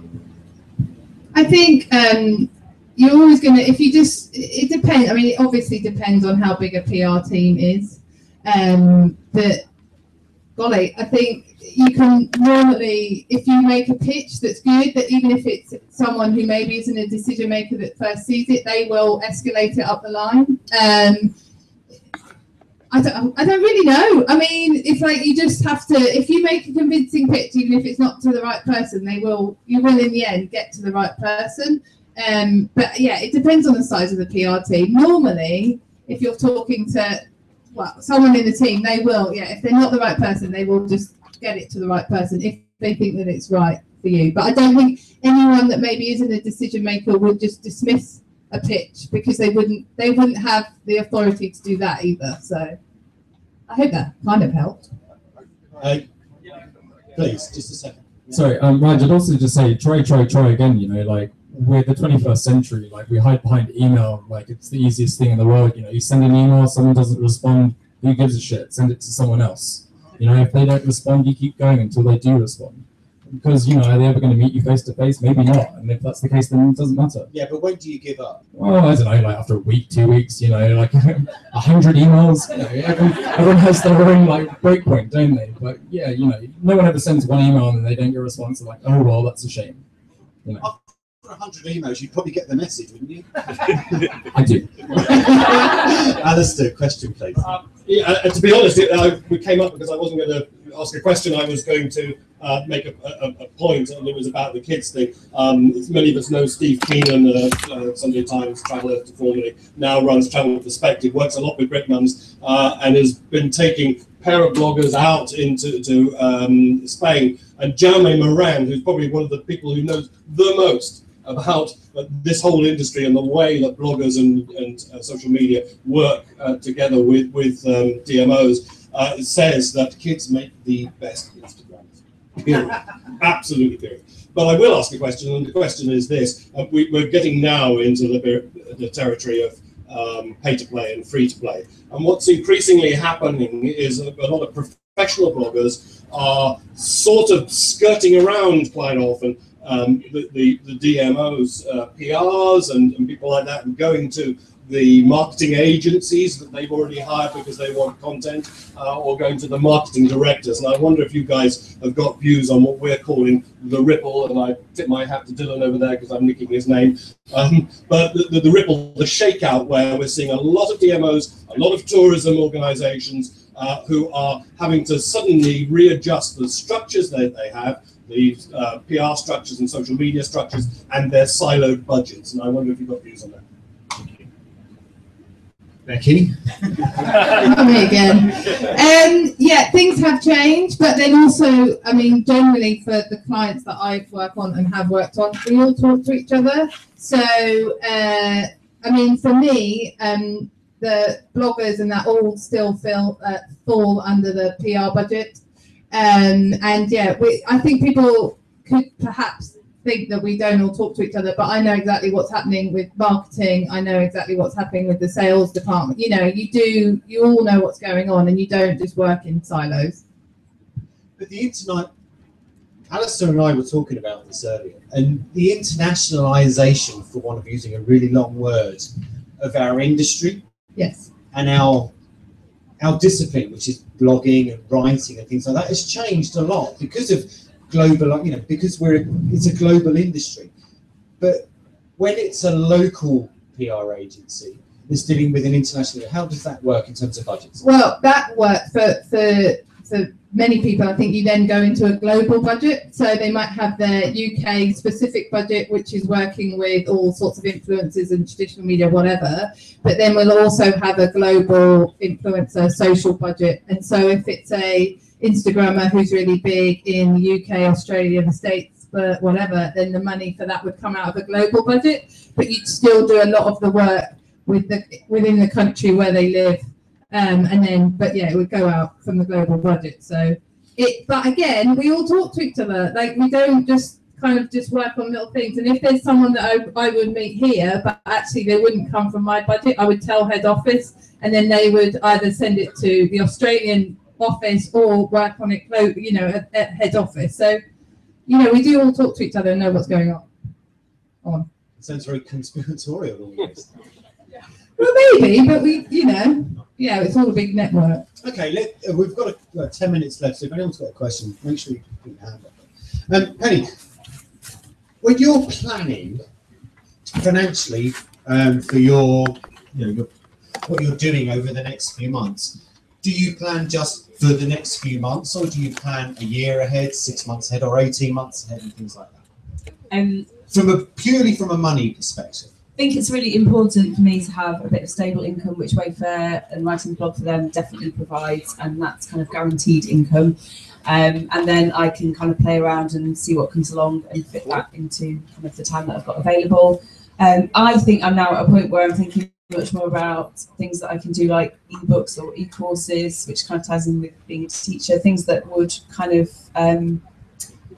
I think you're always going to, if you just, it depends. I mean, it obviously depends on how big a PR team is. But, golly, I think you can normally, if you make a pitch that's good, that even if it's someone who maybe isn't a decision maker that first sees it, they will escalate it up the line. I don't really know. I mean, it's like you just have to, if you make a convincing pitch, even if it's not to the right person, you will in the end get to the right person. But yeah, it depends on the size of the PR team. Normally, if you're talking to, well, someone in the team, they will, yeah, if they're not the right person, they will just get it to the right person if they think that it's right for you. But I don't think anyone that maybe isn't a decision maker would just dismiss a pitch because they wouldn't have the authority to do that either. So I hope that kind of helped. Please, just a second. Sorry, Raj, I'd also just say try again, you know, like we're the 21st century, like we hide behind email, like it's the easiest thing in the world, you know, you send an email, someone doesn't respond, who gives a shit? Send it to someone else. You know, if they don't respond, you keep going until they do respond. Because, you know, are they ever going to meet you face to face? Maybe not. And if that's the case, then it doesn't matter. Yeah, but when do you give up? Well, I don't know, like after a week, 2 weeks, you know, like 100 emails. You know, everyone has their own like breakpoint, don't they? But yeah, you know, no one ever sends one email and they don't get a response. They're like, oh well, that's a shame. You know. After 100 emails, you'd probably get the message, wouldn't you? I do. Alistair, question, please. Yeah, to be honest, we came up because I wasn't going to ask a question. I was going to make a point, and it was about the kids thing. Many of us know Steve Keenan, Sunday Times traveller, formerly now runs Travel Perspective, works a lot with Brit Mums, and has been taking para bloggers out into Spain. And Jaume Moran, who's probably one of the people who knows the most about this whole industry and the way that bloggers and social media work together with DMOs, says that kids make the best Instagrams. Period. Absolutely, period. But I will ask a question, and the question is this. We're getting now into the territory of pay-to-play and free-to-play. And what's increasingly happening is a lot of professional bloggers are sort of skirting around quite often the DMOs, PRs and people like that, and going to the marketing agencies that they've already hired because they want content, or going to the marketing directors. And I wonder if you guys have got views on what we're calling the ripple, and I tip my hat to Dylan over there because I'm nicking his name. But the ripple, the shakeout, where we're seeing a lot of DMOs, a lot of tourism organizations who are having to suddenly readjust the structures that they have, the PR structures and social media structures, and their siloed budgets. And I wonder if you've got views on that. Becky? Me again. Yeah, things have changed, but then also, I mean, generally for the clients that I work on and have worked on, we all talk to each other. So, I mean, for me, the bloggers and that all still fall under the PR budget. And yeah, I think people could perhaps think that we don't all talk to each other, but I know exactly what's happening with marketing. I know exactly what's happening with the sales department. You know, you all know what's going on, and you don't just work in silos. But the internet, Alistair and I were talking about this earlier, and the internationalization, for want of using a really long word, of our industry. Yes. And our discipline, which is blogging and writing and things like that, has changed a lot because of global, you know, because it's a global industry. But when it's a local PR agency, that's dealing with an international. How does that work in terms of budgets? Well, that works for many people. I think you then go into a global budget. So they might have their UK specific budget, which is working with all sorts of influencers and traditional media, whatever. But then we'll also have a global influencer social budget. And so if it's a Instagrammer who's really big in the UK, Australia, the States, but whatever, then the money for that would come out of a global budget. But you'd still do a lot of the work within the country where they live. But yeah, it would go out from the global budget. But again, we all talk to each other. Like, we don't just kind of just work on little things. And if there's someone that I would meet here, but actually they wouldn't come from my budget, I would tell head office, and then they would either send it to the Australian office or work on it, at head office. So, we do all talk to each other and know what's going on. It sounds very conspiratorial almost. Well, maybe, but it's all a big network. Okay, we've got 10 minutes left, so if anyone's got a question, make sure you put your hand up. Penny, when you're planning financially for your what you're doing over the next few months, do you plan just for the next few months, or do you plan a year ahead, 6 months ahead, or 18 months ahead, and things like that? Purely from a money perspective. I think it's really important for me to have a bit of stable income, which Wayfair and writing a blog for them definitely provides, and that's kind of guaranteed income. And then I can kind of play around and see what comes along and fit that into kind of the time that I've got available. I think I'm now at a point where I'm thinking much more about things that I can do, like ebooks or e-courses, which kind of ties in with being a teacher, things that would kind of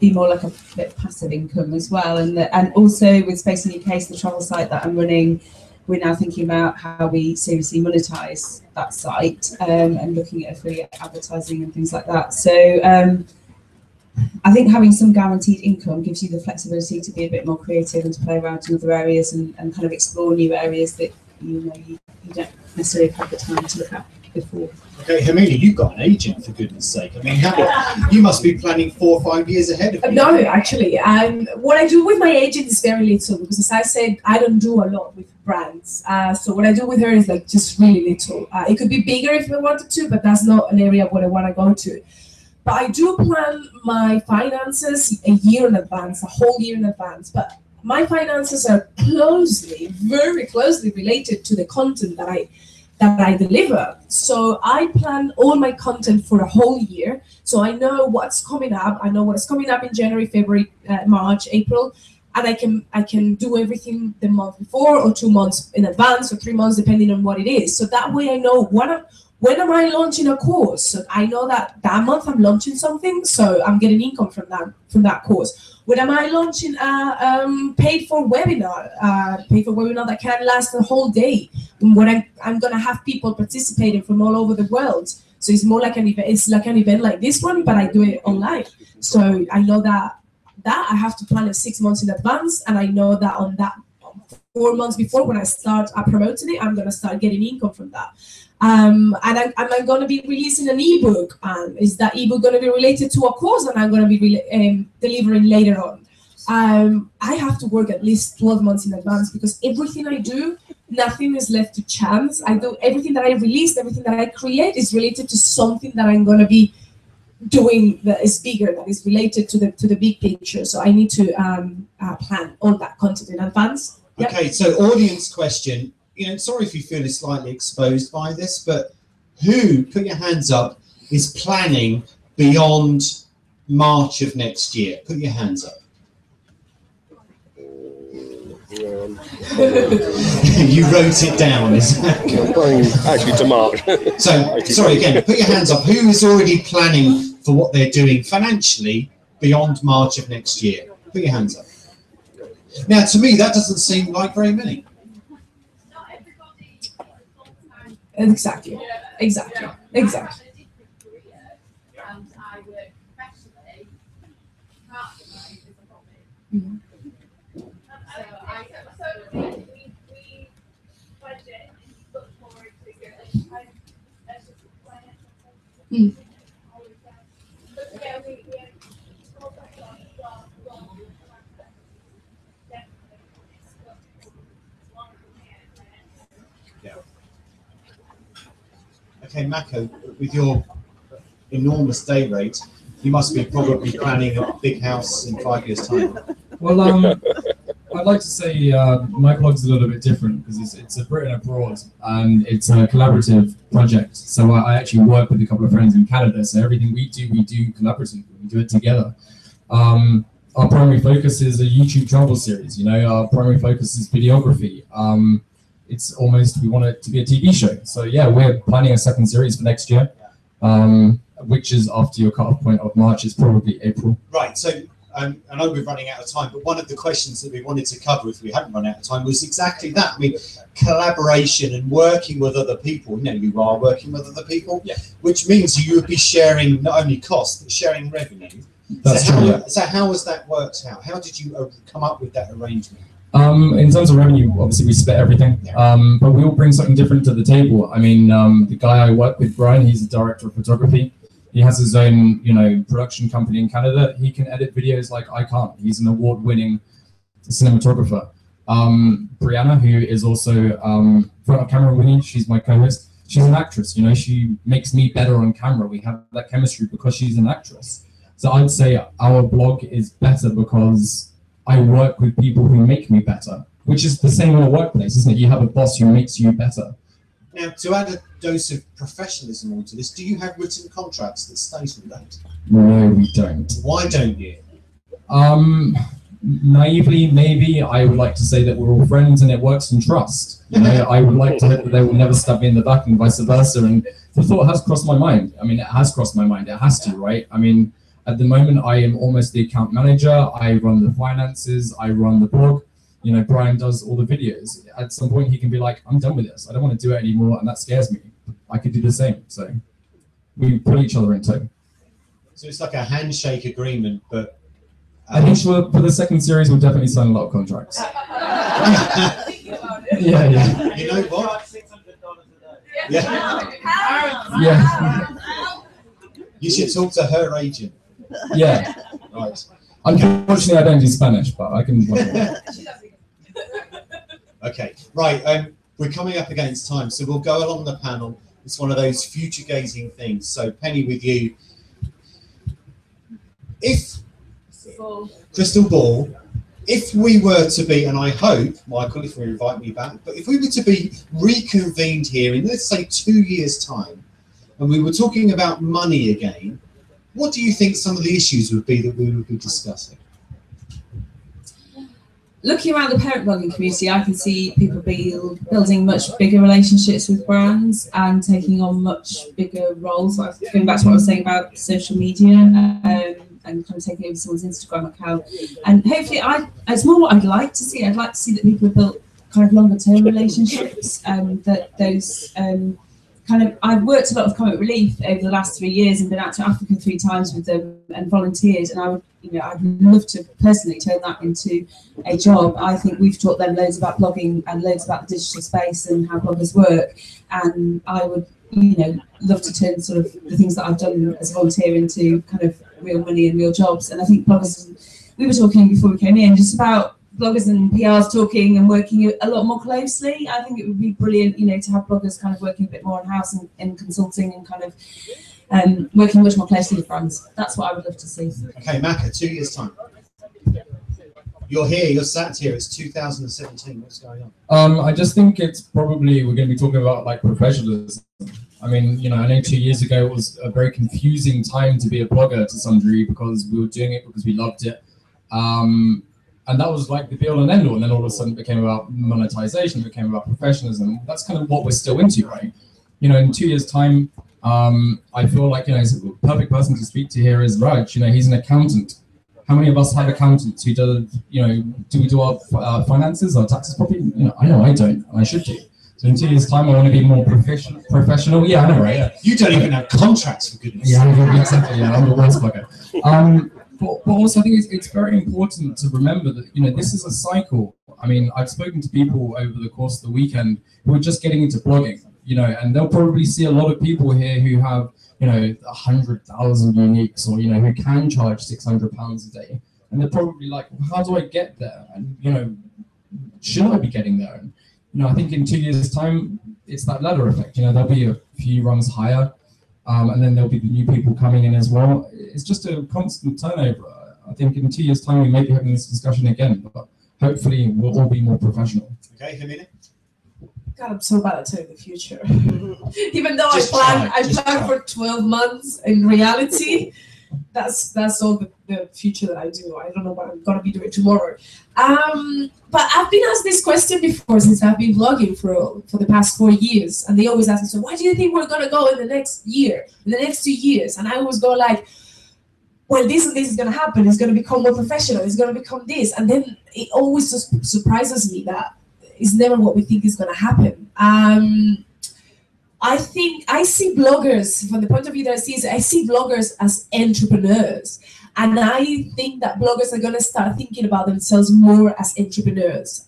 be more like a bit of passive income as well. And also with Space in UK, the travel site that I'm running, we're now thinking about how we seriously monetize that site, and looking at affiliate advertising and things like that. So I think having some guaranteed income gives you the flexibility to be a bit more creative and to play around in other areas and kind of explore new areas that you don't necessarily have the time to look at before. Okay, Hermina, you've got an agent, for goodness sake. I mean, you must be planning 4 or 5 years ahead of you. No, actually, what I do with my agent is very little, because as I said, I don't do a lot with brands. So what I do with her is like just really little. It could be bigger if I wanted to, but that's not an area where I want to go to. But I do plan my finances a year in advance, a whole year in advance. But my finances are very closely related to the content that I deliver. So I plan all my content for a whole year. So I know what's coming up. I know what's coming up in January, February, March, April, and I can do everything the month before, or 2 months in advance, or 3 months, depending on what it is. So that way I know when am I launching a course. So I know that month I'm launching something, so I'm getting income from that course. When am I launching a paid for webinar that can last a whole day? When I'm gonna have people participating from all over the world. So it's more like an event. It's like an event like this one, but I do it online. So I know that I have to plan it 6 months in advance, and I know that on that 4 months before, when I start promoting it, I'm gonna start getting income from that. And I'm going to be releasing an ebook. Is that ebook going to be related to a course that I'm going to be delivering later on? I have to work at least 12 months in advance, because everything I do, nothing is left to chance. I do everything that I release, everything that I create is related to something that I'm going to be doing that is bigger, that is related to the big picture. So I need to plan all that content in advance. Yep. Okay, so audience question. Sorry if you feel slightly exposed by this, but who, put your hands up, is planning beyond March of next year? Put your hands up. You wrote it down. I'm going actually to March. So, sorry, again, put your hands up. Who is already planning for what they're doing financially beyond March of next year? Put your hands up. Now, to me, that doesn't seem like very many. Exactly. Okay, Mako, with your enormous day rate, you must be probably planning a big house in 5 years' time. Well, I'd like to say my blog's a little bit different because it's a Britain abroad and it's a collaborative project. So I actually work with a couple of friends in Canada. So everything we do collaboratively. We do it together. Our primary focus is a YouTube travel series. You know, our primary focus is videography. It's almost, we want it to be a TV show. So yeah, we're planning a second series for next year, which is after your cut-off point of March. It's probably April. Right. So I know we're running out of time, but one of the questions that we wanted to cover, if we hadn't run out of time, was exactly that. I mean, collaboration and working with other people. You know, you are working with other people, yeah. Which means you would be sharing not only costs, but sharing revenue. That's true, yeah. So how has that worked out? How did you come up with that arrangement? In terms of revenue, obviously we split everything, but we all bring something different to the table. I mean, the guy I work with, Brian, he's a director of photography. He has his own, you know, production company in Canada. He can edit videos like I can't. He's an award-winning cinematographer. Brianna, who is also front of camera with me, she's my co-host. She's an actress, you know, she makes me better on camera. We have that chemistry because she's an actress. So I'd say our blog is better because I work with people who make me better, which is the same in a workplace, isn't it? You have a boss who makes you better. Now, to add a dose of professionalism onto this, do you have written contracts that state all that? No, we don't. Why don't you? Naively, maybe I would like to say that we're all friends and it works in trust. You know, I would like to hope that they will never stab me in the back and vice versa. And the thought has crossed my mind. I mean, it has crossed my mind. It has to, right? I mean, at the moment, I am almost the account manager. I run the finances. I run the blog. You know, Brian does all the videos. At some point, he can be like, I'm done with this. I don't want to do it anymore, and that scares me. I could do the same. So we pull each other in tow. So it's like a handshake agreement, but... I think for the second series, we'll definitely sign a lot of contracts. Yeah. You know what? Yeah. You should talk to her agent. Yeah. Right. Unfortunately, I don't do Spanish, but I can. Okay. Right. We're coming up against time, so we'll go along the panel. It's one of those future-gazing things. So, Penny, with you. If crystal ball, if we were to be, and I hope, Michael, if we invite me back, but if we were to be reconvened here in, let's say, 2 years' time, and we were talking about money again, what do you think some of the issues would be that we would be discussing? Looking around the parent blogging community, I can see people building much bigger relationships with brands and taking on much bigger roles. Like going back to what I was saying about social media and kind of taking over someone's Instagram account. And hopefully, it's more what I'd like to see. I'd like to see that people have built kind of longer term relationships. That those I've worked a lot of comic relief over the last 3 years and been out to Africa 3 times with them and volunteered, and I'd love to personally turn that into a job. I think we've taught them loads about blogging and loads about the digital space and how bloggers work, and I would love to turn sort of the things that I've done as a volunteer into kind of real money and real jobs. And I think bloggers, we were talking before we came in just about bloggers and PRs talking and working a lot more closely. I think it would be brilliant, to have bloggers kind of working a bit more in-house and consulting and kind of working much more closely with brands. That's what I would love to see. Okay, Maka, 2 years' time. You're here, you're sat here, it's 2017, what's going on? I just think it's probably, we're going to be talking about like professionalism. I mean, I know 2 years ago it was a very confusing time to be a blogger to some degree because we were doing it because we loved it. And that was like the be all and end all, and then all of a sudden it became about monetization, it became about professionalism. That's kind of what we're still into, right? In 2 years' time, I feel like, the perfect person to speak to here is Raj. He's an accountant. How many of us have accountants who do, do we do our finances, our taxes properly? I know I don't, and I should do. So in 2 years' time, I want to be more professional. Yeah, I know, right? Yeah. You don't even have contracts, for goodness. Yeah, exactly. Yeah, I'm the worst blogger. But also, I think it's very important to remember that, this is a cycle. I mean, I've spoken to people over the course of the weekend who are just getting into blogging, and they'll probably see a lot of people here who have, 100,000 uniques or, who can charge £600 a day. And they're probably like, well, how do I get there? And, should I be getting there? And, I think in 2 years' time, it's that ladder effect. There'll be a few rungs higher, and then there'll be the new people coming in as well. It's just a constant turnover. I think in 2 years' time we may be having this discussion again, but hopefully we'll all be more professional. Okay, Hermine? God, I'm so bad at telling the future. Even though Just I try. plan for 12 months, in reality, that's all the future that I do. I don't know what I'm gonna be doing tomorrow. But I've been asked this question before since I've been vlogging for the past 4 years, and they always ask me, so why do you think we're gonna go in the next year, in the next 2 years? And I always go like, well, this and this is gonna happen. It's gonna become more professional. It's gonna become this, and then it always just surprises me that it's never what we think is gonna happen. I think I see bloggers, from the point of view that I see bloggers as entrepreneurs. And I think that bloggers are going to start thinking about themselves more as entrepreneurs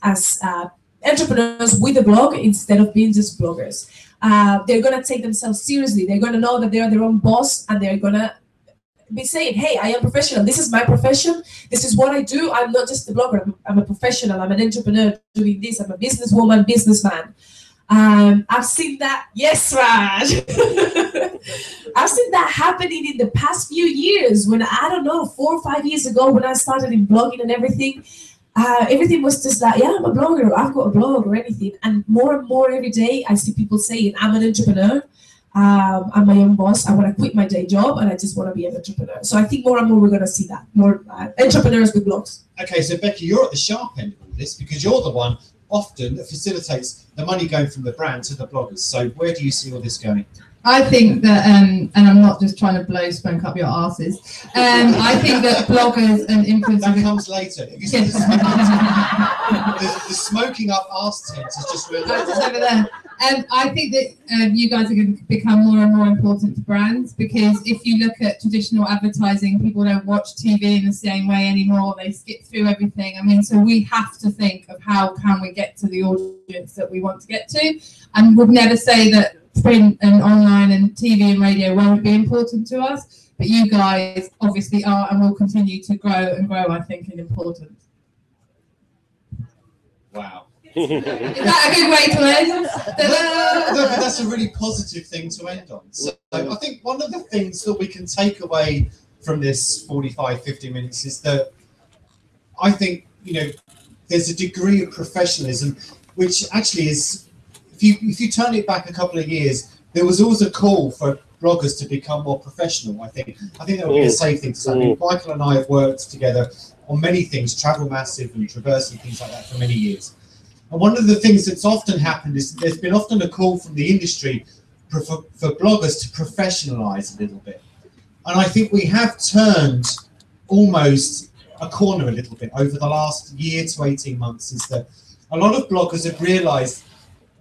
with a blog instead of being just bloggers. They're going to take themselves seriously. They're going to know that they are their own boss, and they're going to be saying, hey, I am professional. This is my profession. This is what I do. I'm not just a blogger. I'm a professional. I'm an entrepreneur doing this. I'm a businesswoman, businessman. I've seen that. Yes, Raj. I've seen that happening in the past few years. When, I don't know, 4 or 5 years ago, when I started in blogging and everything was just like, yeah, I'm a blogger. I've got a blog or anything. And more every day, I see people saying, I'm an entrepreneur. I'm my own boss. I want to quit my day job, and I just want to be an entrepreneur. So I think more and more we're going to see that. More entrepreneurs with blogs. Okay, so Becky, you're at the sharp end of all this because you're the one often that facilitates the money going from the brand to the bloggers. So where do you see all this going? I think that, and I'm not just trying to blow smoke up your asses. I think that bloggers and influencers. That comes later. You see the smoking up arse tent is just really. Just over there. I think that you guys are going to become more and more important to brands, because if you look at traditional advertising, people don't watch TV in the same way anymore. They skip through everything. I mean, so we have to think of how can we get to the audience that we want to get to, and would never say that print and online and TV and radio won't be important to us, but you guys obviously are and will continue to grow and grow, I think, in importance. Wow. Is that a good way to end? No, but that's a really positive thing to end on. So I think one of the things that we can take away from this 45, 50 minutes is that I think, there's a degree of professionalism, which actually is, if you turn it back a couple of years, there was always a call for bloggers to become more professional, I think. I think that would be a safe thing to say. I mean, Michael and I have worked together on many things, Travel Massive and Traverse and things like that for many years. And one of the things that's often happened is there's been often a call from the industry for bloggers to professionalize a little bit. And I think we have turned almost a corner a little bit over the last year to 18 months, is that a lot of bloggers have realized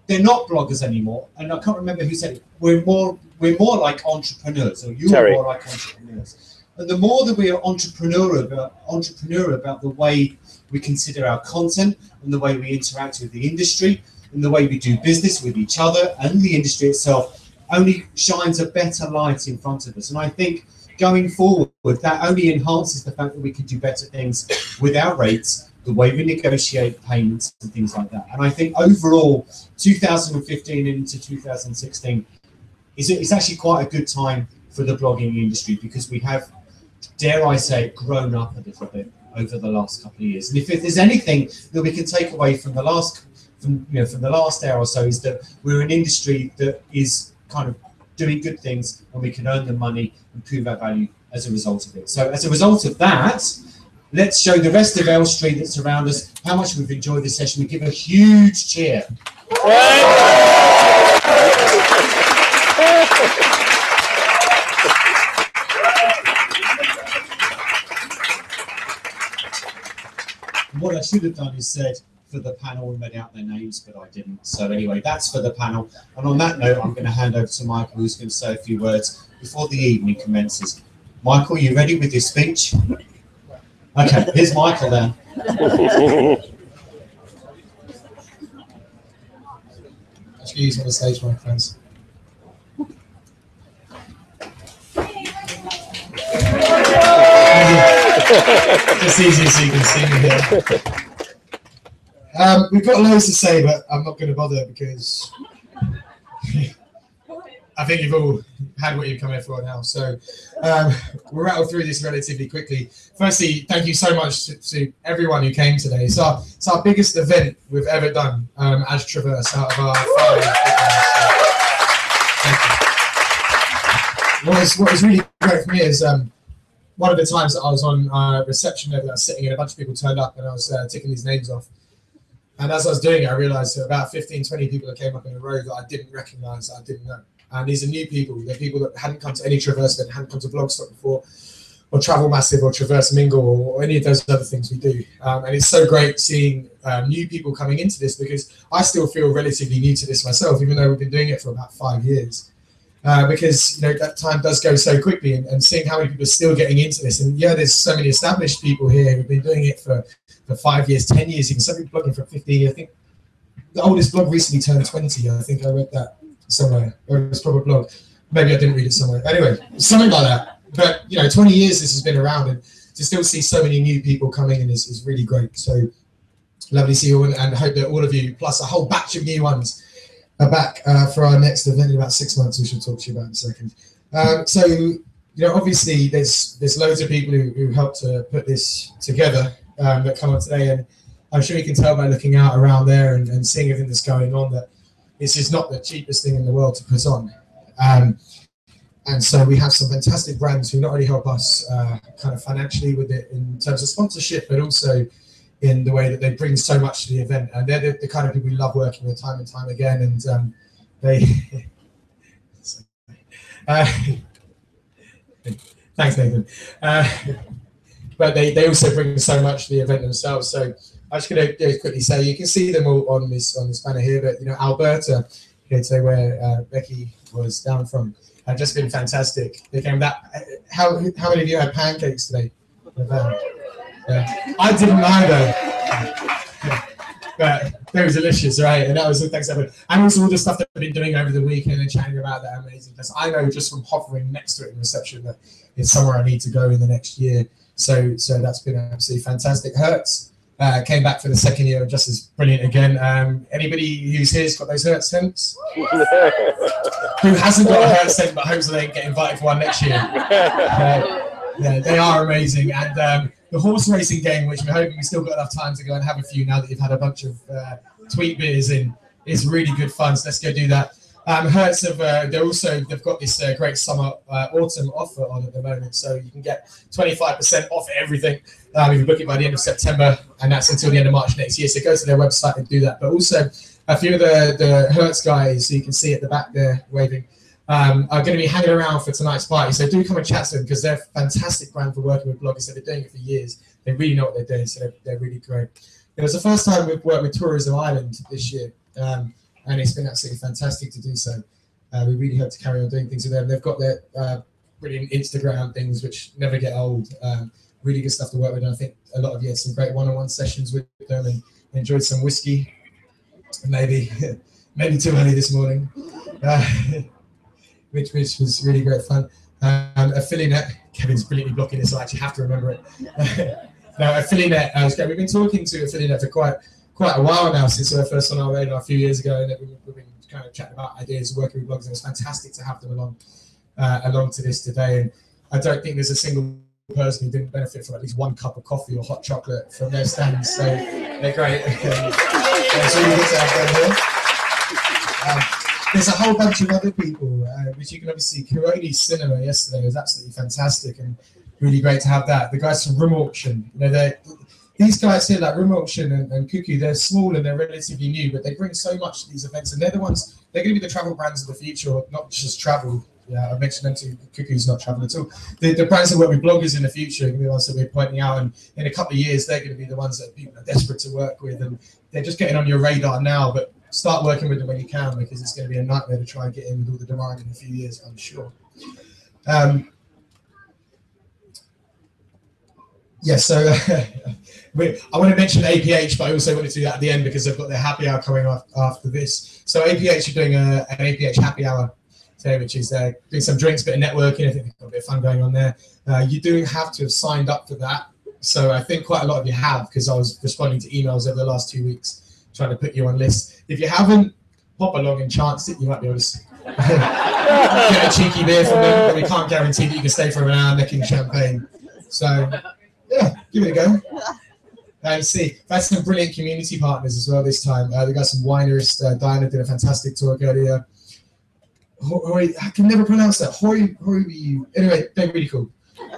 they're not bloggers anymore. And I can't remember who said it. We're more like entrepreneurs, or you're more like entrepreneurs. And the more that we are entrepreneur about the way we consider our content and the way we interact with the industry and the way we do business with each other and the industry itself, only shines a better light in front of us. And I think going forward, that only enhances the fact that we can do better things with our rates, the way we negotiate payments and things like that. And I think overall, 2015 into 2016 is actually quite a good time for the blogging industry, because we have, dare I say, grown up a little bit over the last couple of years. And if there's anything that we can take away from the last hour or so, is that we're an industry that is kind of doing good things, and we can earn the money and prove our value as a result of it. So as a result of that, let's show the rest of L Street that's around us how much we've enjoyed this session. We give a huge cheer. What I should have done is said for the panel and read out their names, but I didn't. So anyway, that's for the panel. And on that note, I'm going to hand over to Michael, who's going to say a few words before the evening commences. Michael, you ready with your speech? Okay, here's Michael then. Actually, use on the stage, my friends. It's easy so you can see me here. We've got loads to say, but I'm not going to bother because I think you've all had what you've come here for now. So we'll rattle through this relatively quickly. Firstly, thank you so much to everyone who came today. It's our biggest event we've ever done as Traverse out of our 5 events. What was really great for me is one of the times that I was on reception over there, sitting and a bunch of people turned up and I was ticking these names off. And as I was doing it, I realized that about 15, 20 people that came up in a row that I didn't recognize, that I didn't know. And these are new people. They're people that hadn't come to any Traverse event, hadn't come to Blogstock before, or Travel Massive, or Traverse Mingle, or any of those other things we do. And it's so great seeing new people coming into this, because I still feel relatively new to this myself, even though we've been doing it for about 5 years. Because that time does go so quickly, and seeing how many people are still getting into this. And yeah, there's so many established people here who've been doing it for 5 years, 10 years, even some people blogging for 15 years. I think the oldest blog recently turned 20. I think I read that somewhere, or it was probably a blog. Maybe I didn't read it somewhere. Anyway, something like that. But 20 years this has been around, and to still see so many new people coming in is really great. So lovely to see you all, and I hope that all of you, plus a whole batch of new ones, are back for our next event in about 6 months, we should talk to you about in a second. So obviously there's loads of people who helped to put this together that come on today, and I'm sure you can tell by looking out around there and seeing everything that's going on that this is not the cheapest thing in the world to put on. And so we have some fantastic brands who not only help us kind of financially with it in terms of sponsorship, but also in the way that they bring so much to the event. And they're the kind of people we love working with time and time again. And they... thanks, Nathan. But they also bring so much to the event themselves. So I'm just going to quickly say, you can see them all on this banner here, but Alberta here today, where Becky was down from, have just been fantastic. They came back. How many of you had pancakes today? Yeah. I didn't either, but they were delicious, right? And that was thanks everyone. And also all the stuff that I've been doing over the weekend and chatting about that amazing place. I know just from hovering next to it in reception that it's somewhere I need to go in the next year. So that's been absolutely fantastic. Hertz came back for the 2nd year, just as brilliant again. Anybody who's here's got those Hertz tents? Who hasn't got a Hertz tent but hopes that they can get invited for one next year? Yeah, they are amazing. And the horse racing game, which we're hoping we've still got enough time to go and have a few now that you've had a bunch of tweet beers in, is really good fun. So let's go do that. Hertz they've got this great summer autumn offer on at the moment, so you can get 25% off everything if you book it by the end of September, and that's until the end of March next year. So go to their website and do that. But also a few of the Hertz guys, who you can see at the back there waving, are going to be hanging around for tonight's party. So do come and chat to them, because they're a fantastic brand for working with bloggers. They've been doing it for years. They really know what they're doing, so they're really great. It was the first time we've worked with Tourism Ireland this year. And it's been absolutely fantastic to do so. We really hope to carry on doing things with them. They've got their brilliant Instagram things, which never get old. Really good stuff to work with. And I think a lot of you had some great one-on-one sessions with them and enjoyed some whiskey. Maybe too early this morning, which was really great fun. Affiliate, Kevin's brilliantly blocking this, so I actually have to remember it. Now, Affiliate was great. We've been talking to Affiliate for quite a while now, since we were first on our radar a few years ago, and we've been kind of chatting about ideas of working with blogs, and it's fantastic to have them along to this today. And I don't think there's a single person who didn't benefit from at least 1 cup of coffee or hot chocolate from their stands, so they're great. It's really good to have them here. There's a whole bunch of other people, which you can obviously see. Kuroni Cinema yesterday was absolutely fantastic and really great to have that. The guys from Room Auction, these guys here, like Room Auction and Cuckoo, they're small and they're relatively new, but they bring so much to these events, and they're going to be the travel brands of the future, not just travel. Yeah, I mentioned them too. Cuckoo's not travel at all. The brands that work with bloggers in the future are going to be the ones that we're pointing out, and in a couple of years, they're going to be the ones that people are desperate to work with, and they're just getting on your radar now, but start working with them when you can, because it's going to be a nightmare to try and get in with all the demand in a few years, I'm sure. Yes, so I want to mention APH, but I also want to do that at the end because they've got their happy hour coming up after this. So APH are doing an APH happy hour today, which is doing some drinks, bit of networking. I think they've got a bit of fun going on there. You do have to have signed up for that. So I think quite a lot of you have, because I was responding to emails over the last 2 weeks trying to put you on lists. If you haven't, pop along and chance it. You might be able to get a cheeky beer from them, but we can't guarantee that you can stay for an hour making champagne. So, yeah, give it a go. And see, that's some brilliant community partners as well this time. They got some wineries. Diana did a fantastic talk earlier. I can never pronounce that. Anyway, they're really cool.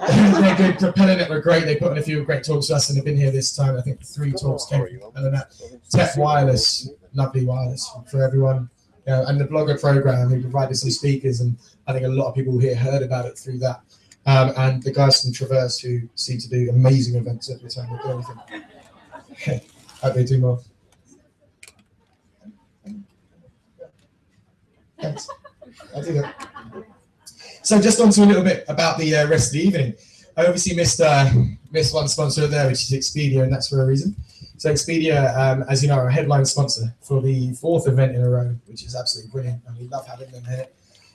They're good. Propeller Net were great. They put on a few great talks to us and they've been here this time. I think 3 talks came from that. Tech Wireless, lovely wireless for everyone. And the blogger program, who provided some speakers, and I think a lot of people here heard about it through that. And the guys from Traverse, who seem to do amazing events every time they do anything. Hope they do more. Thanks. I'll do that. So just on to a little bit about the rest of the evening. I obviously missed one sponsor there, which is Expedia, and that's for a reason. So Expedia, as you know, are a headline sponsor for the 4th event in a row, which is absolutely brilliant, and we love having them here.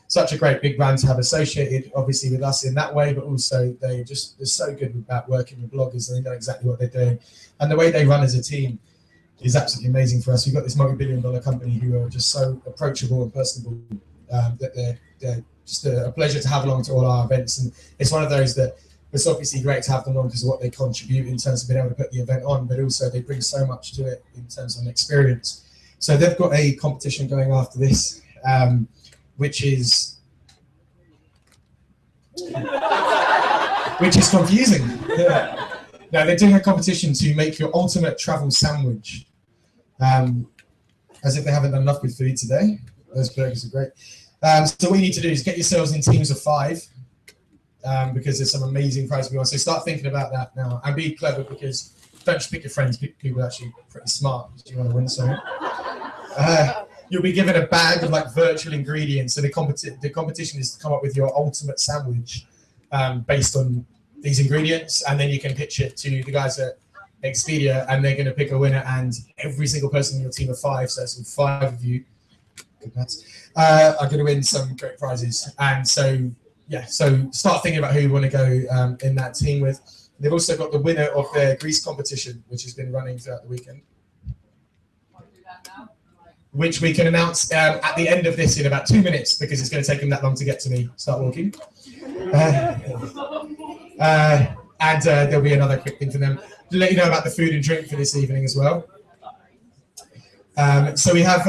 Such a great big brand to have associated, obviously, with us in that way, but also they're so good about working with bloggers, and they know exactly what they're doing. And the way they run as a team is absolutely amazing for us. We've got this multi-billion-dollar company who are just so approachable and personable that they're just a pleasure to have along to all our events. And it's one of those that it's obviously great to have them on because of what they contribute in terms of being able to put the event on, but also they bring so much to it in terms of an experience. So they've got a competition going after this, which is confusing. Yeah. Now they're doing a competition to make your ultimate travel sandwich. As if they haven't done enough with food today. Those burgers are great. So what you need to do is get yourselves in teams of 5, because there's some amazing prizes going on. So start thinking about that now and be clever, because don't just pick your friends, pick people actually pretty smart if you want to win something. You'll be given a bag of like virtual ingredients. So the competition is to come up with your ultimate sandwich based on these ingredients, and then you can pitch it to the guys at Expedia, and they're going to pick a winner. And every single person in your team of 5, so it's 5 of you, are going to win some great prizes. And so, yeah, so start thinking about who you want to go in that team with. They've also got the winner of their Greece competition, which has been running throughout the weekend, which we can announce at the end of this in about 2 minutes, because it's going to take them that long to get to me. Start walking. And there'll be another quick thing for them to let you know about the food and drink for this evening as well. So we have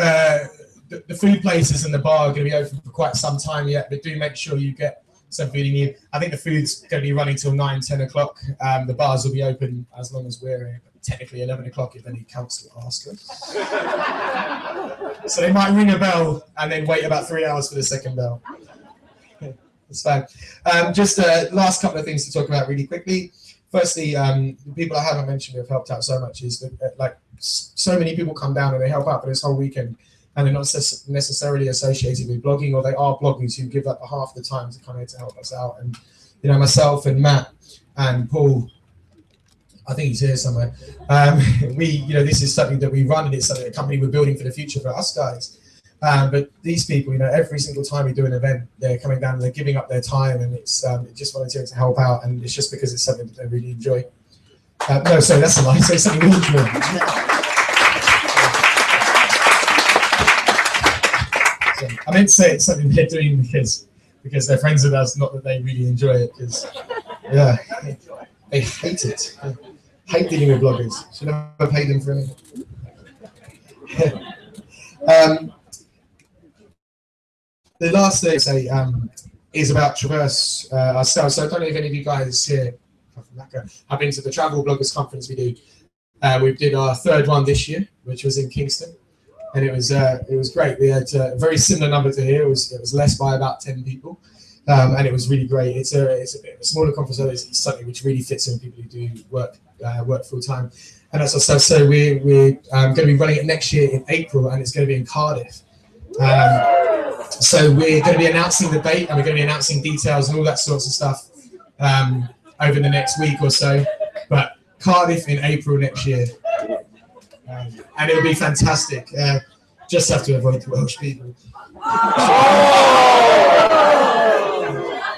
the food places and the bar are going to be open for quite some time yet, but do make sure you get some food in you. I think the food's going to be running till 9, 10 o'clock. The bars will be open as long as we're technically 11 o'clock if any council ask us. So they might ring a bell and then wait about 3 hours for the second bell. That's fine. Just last couple of things to talk about really quickly. Firstly, the people I haven't mentioned who have helped out so much is that like so many people come down and they help out for this whole weekend, and they're not necessarily associated with blogging, or they are bloggers who give up half the time to come here to help us out. And you know, myself and Matt and Paul, I think he's here somewhere. This is something that we run, and it's something a company we're building for the future for us guys. But these people, every single time we do an event, they're coming down and they're giving up their time, and it's just volunteering to help out, and it's just because it's something that they really enjoy. No, sorry, that's a lie. So it's something we enjoy. So I meant to say it's something they're doing because they're friends with us, not that they really enjoy it. Because yeah, they hate it. They hate dealing with bloggers. Should never pay them for anything. The last thing I say is about Traverse ourselves. So I don't know if any of you guys here have been to the Travel Bloggers Conference we do. We did our 3rd one this year, which was in Kingston, and it was great. We had a very similar number to here. It was less by about 10 people, and it was really great. It's a bit of a smaller conference, so it's something which really fits in with people who do work full time. And as I said, so we're going to be running it next year in April, and it's going to be in Cardiff. So we're going to be announcing the date, and we're going to be announcing details and all that sorts of stuff over the next week or so. But Cardiff in April next year, and it'll be fantastic. Just have to avoid the Welsh people,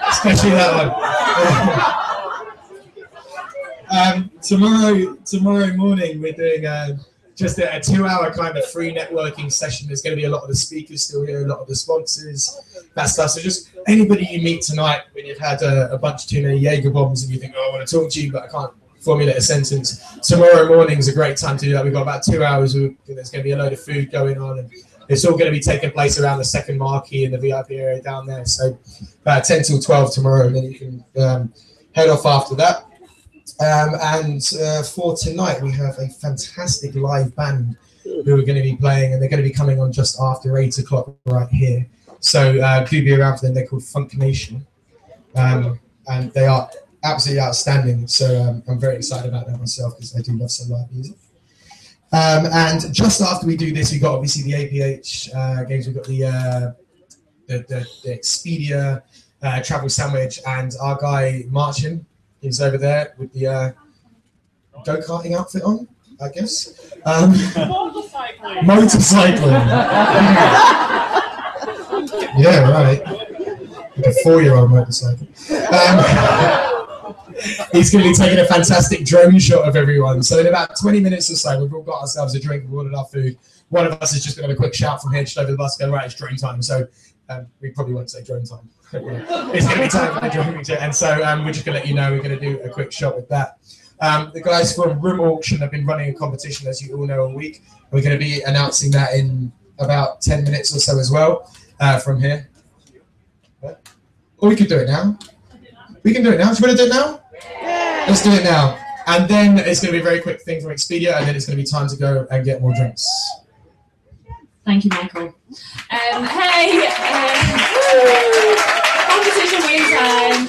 especially that one. Tomorrow morning we're doing just a 2-hour kind of free networking session. There's going to be a lot of the speakers still here, a lot of the sponsors, that stuff. So just anybody you meet tonight when you've had a bunch too many Jaeger bombs and you think, oh, I want to talk to you, but I can't formulate a sentence. Tomorrow morning is a great time to do that. We've got about 2 hours. There's going to be a load of food going on, and it's all going to be taking place around the second marquee in the VIP area down there. So about 10 till 12 tomorrow, and then you can head off after that. For tonight, we have a fantastic live band who are going to be playing, and they're going to be coming on just after 8 o'clock right here. So do be around for them. They're called Funk Nation, and they are absolutely outstanding. So I'm very excited about that myself because I do love some live music. And just after we do this, we've got obviously the APH games. We've got the Expedia travel sandwich, and our guy Martin is over there with the go-karting outfit on, I guess. Motorcycling. Motorcycling. Yeah, right. Like a 4-year-old motorcycle. He's going to be taking a fantastic drone shot of everyone. So in about 20 minutes or so, we've all got ourselves a drink, we've ordered our food. One of us is just going to have a quick shout from here, just over the bus, go, right, it's drone time. So we probably won't say drone time. It's going to be time for the drone shot. And so we're just going to let you know we're going to do a quick shot with that. The guys from Room Auction have been running a competition, as you all know, all week. We're going to be announcing that in about 10 minutes or so as well from here. Or we could do it now. We can do it now. Do you want to do it now? Yeah. Let's do it now. And then it's going to be a very quick thing from Expedia, and then it's going to be time to go and get more drinks. Thank you, Michael. Hey, competition win time.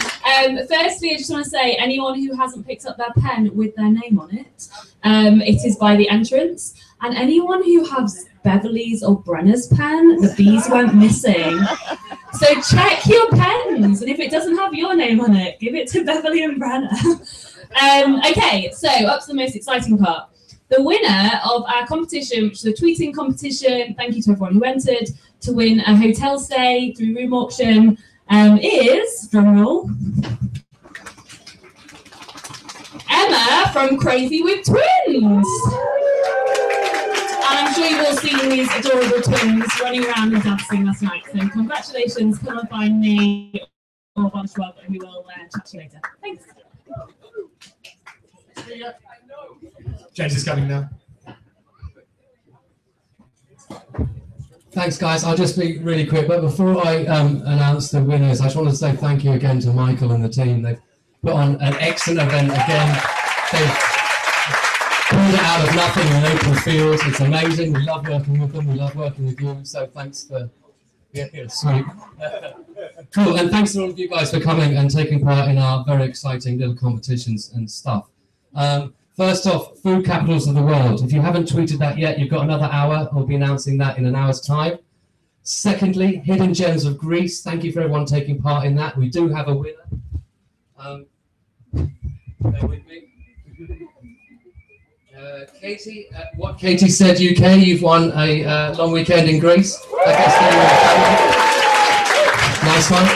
Firstly, I just want to say, anyone who hasn't picked up their pen with their name on it, it is by the entrance. And anyone who has Beverly's or Brenna's pen, the B's went missing. So check your pens, and if it doesn't have your name on it, give it to Beverly and Brenna. Okay, so up to the most exciting part. The winner of our competition, which is a tweeting competition, thank you to everyone who entered, to win a hotel stay through Room Auction, is, drumroll, Emma from Crazy with Twins. And I'm sure you've all seen these adorable twins running around and dancing last night. So congratulations, come and find me or Bob Schwab, and we will chat to you later. Thanks. James is coming now. Thanks, guys. I'll just be really quick. But before I announce the winners, I just want to say thank you again to Michael and the team. They've put on an excellent event again. They've pulled it out of nothing in an open field. It's amazing. We love working with them. We love working with you. So thanks for... Yeah, sweet. Cool. And thanks to all of you guys for coming and taking part in our very exciting little competitions and stuff. First off, food capitals of the world. If you haven't tweeted that yet, you've got another hour. We'll be announcing that in an hour's time. Secondly, Hidden Gems of Greece. Thank you for everyone taking part in that. We do have a winner. Bear with me. Katie, what Katie said, UK, you've won a long weekend in Greece. I guess nice one.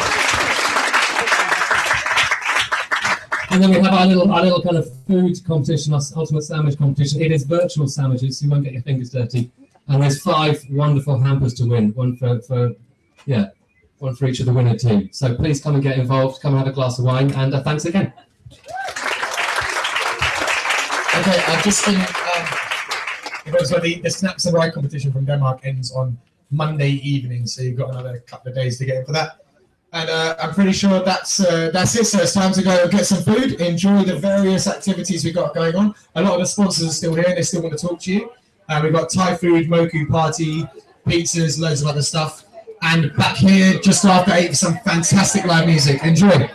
And then we have our little kind of food competition, our ultimate sandwich competition. It is virtual sandwiches, so you won't get your fingers dirty. And there's 5 wonderful hampers to win, one for each of the winner team. So please come and get involved, come and have a glass of wine, and thanks again. Okay, I've just seen the Snaps and Ride competition from Denmark ends on Monday evening, so you've got another couple of days to get in for that. And I'm pretty sure that's it. So it's time to go get some food, enjoy the various activities we've got going on. A lot of the sponsors are still here, and they still want to talk to you. We've got Thai food, Moku party, pizzas, loads of other stuff. And back here, just after 8, some fantastic live music. Enjoy.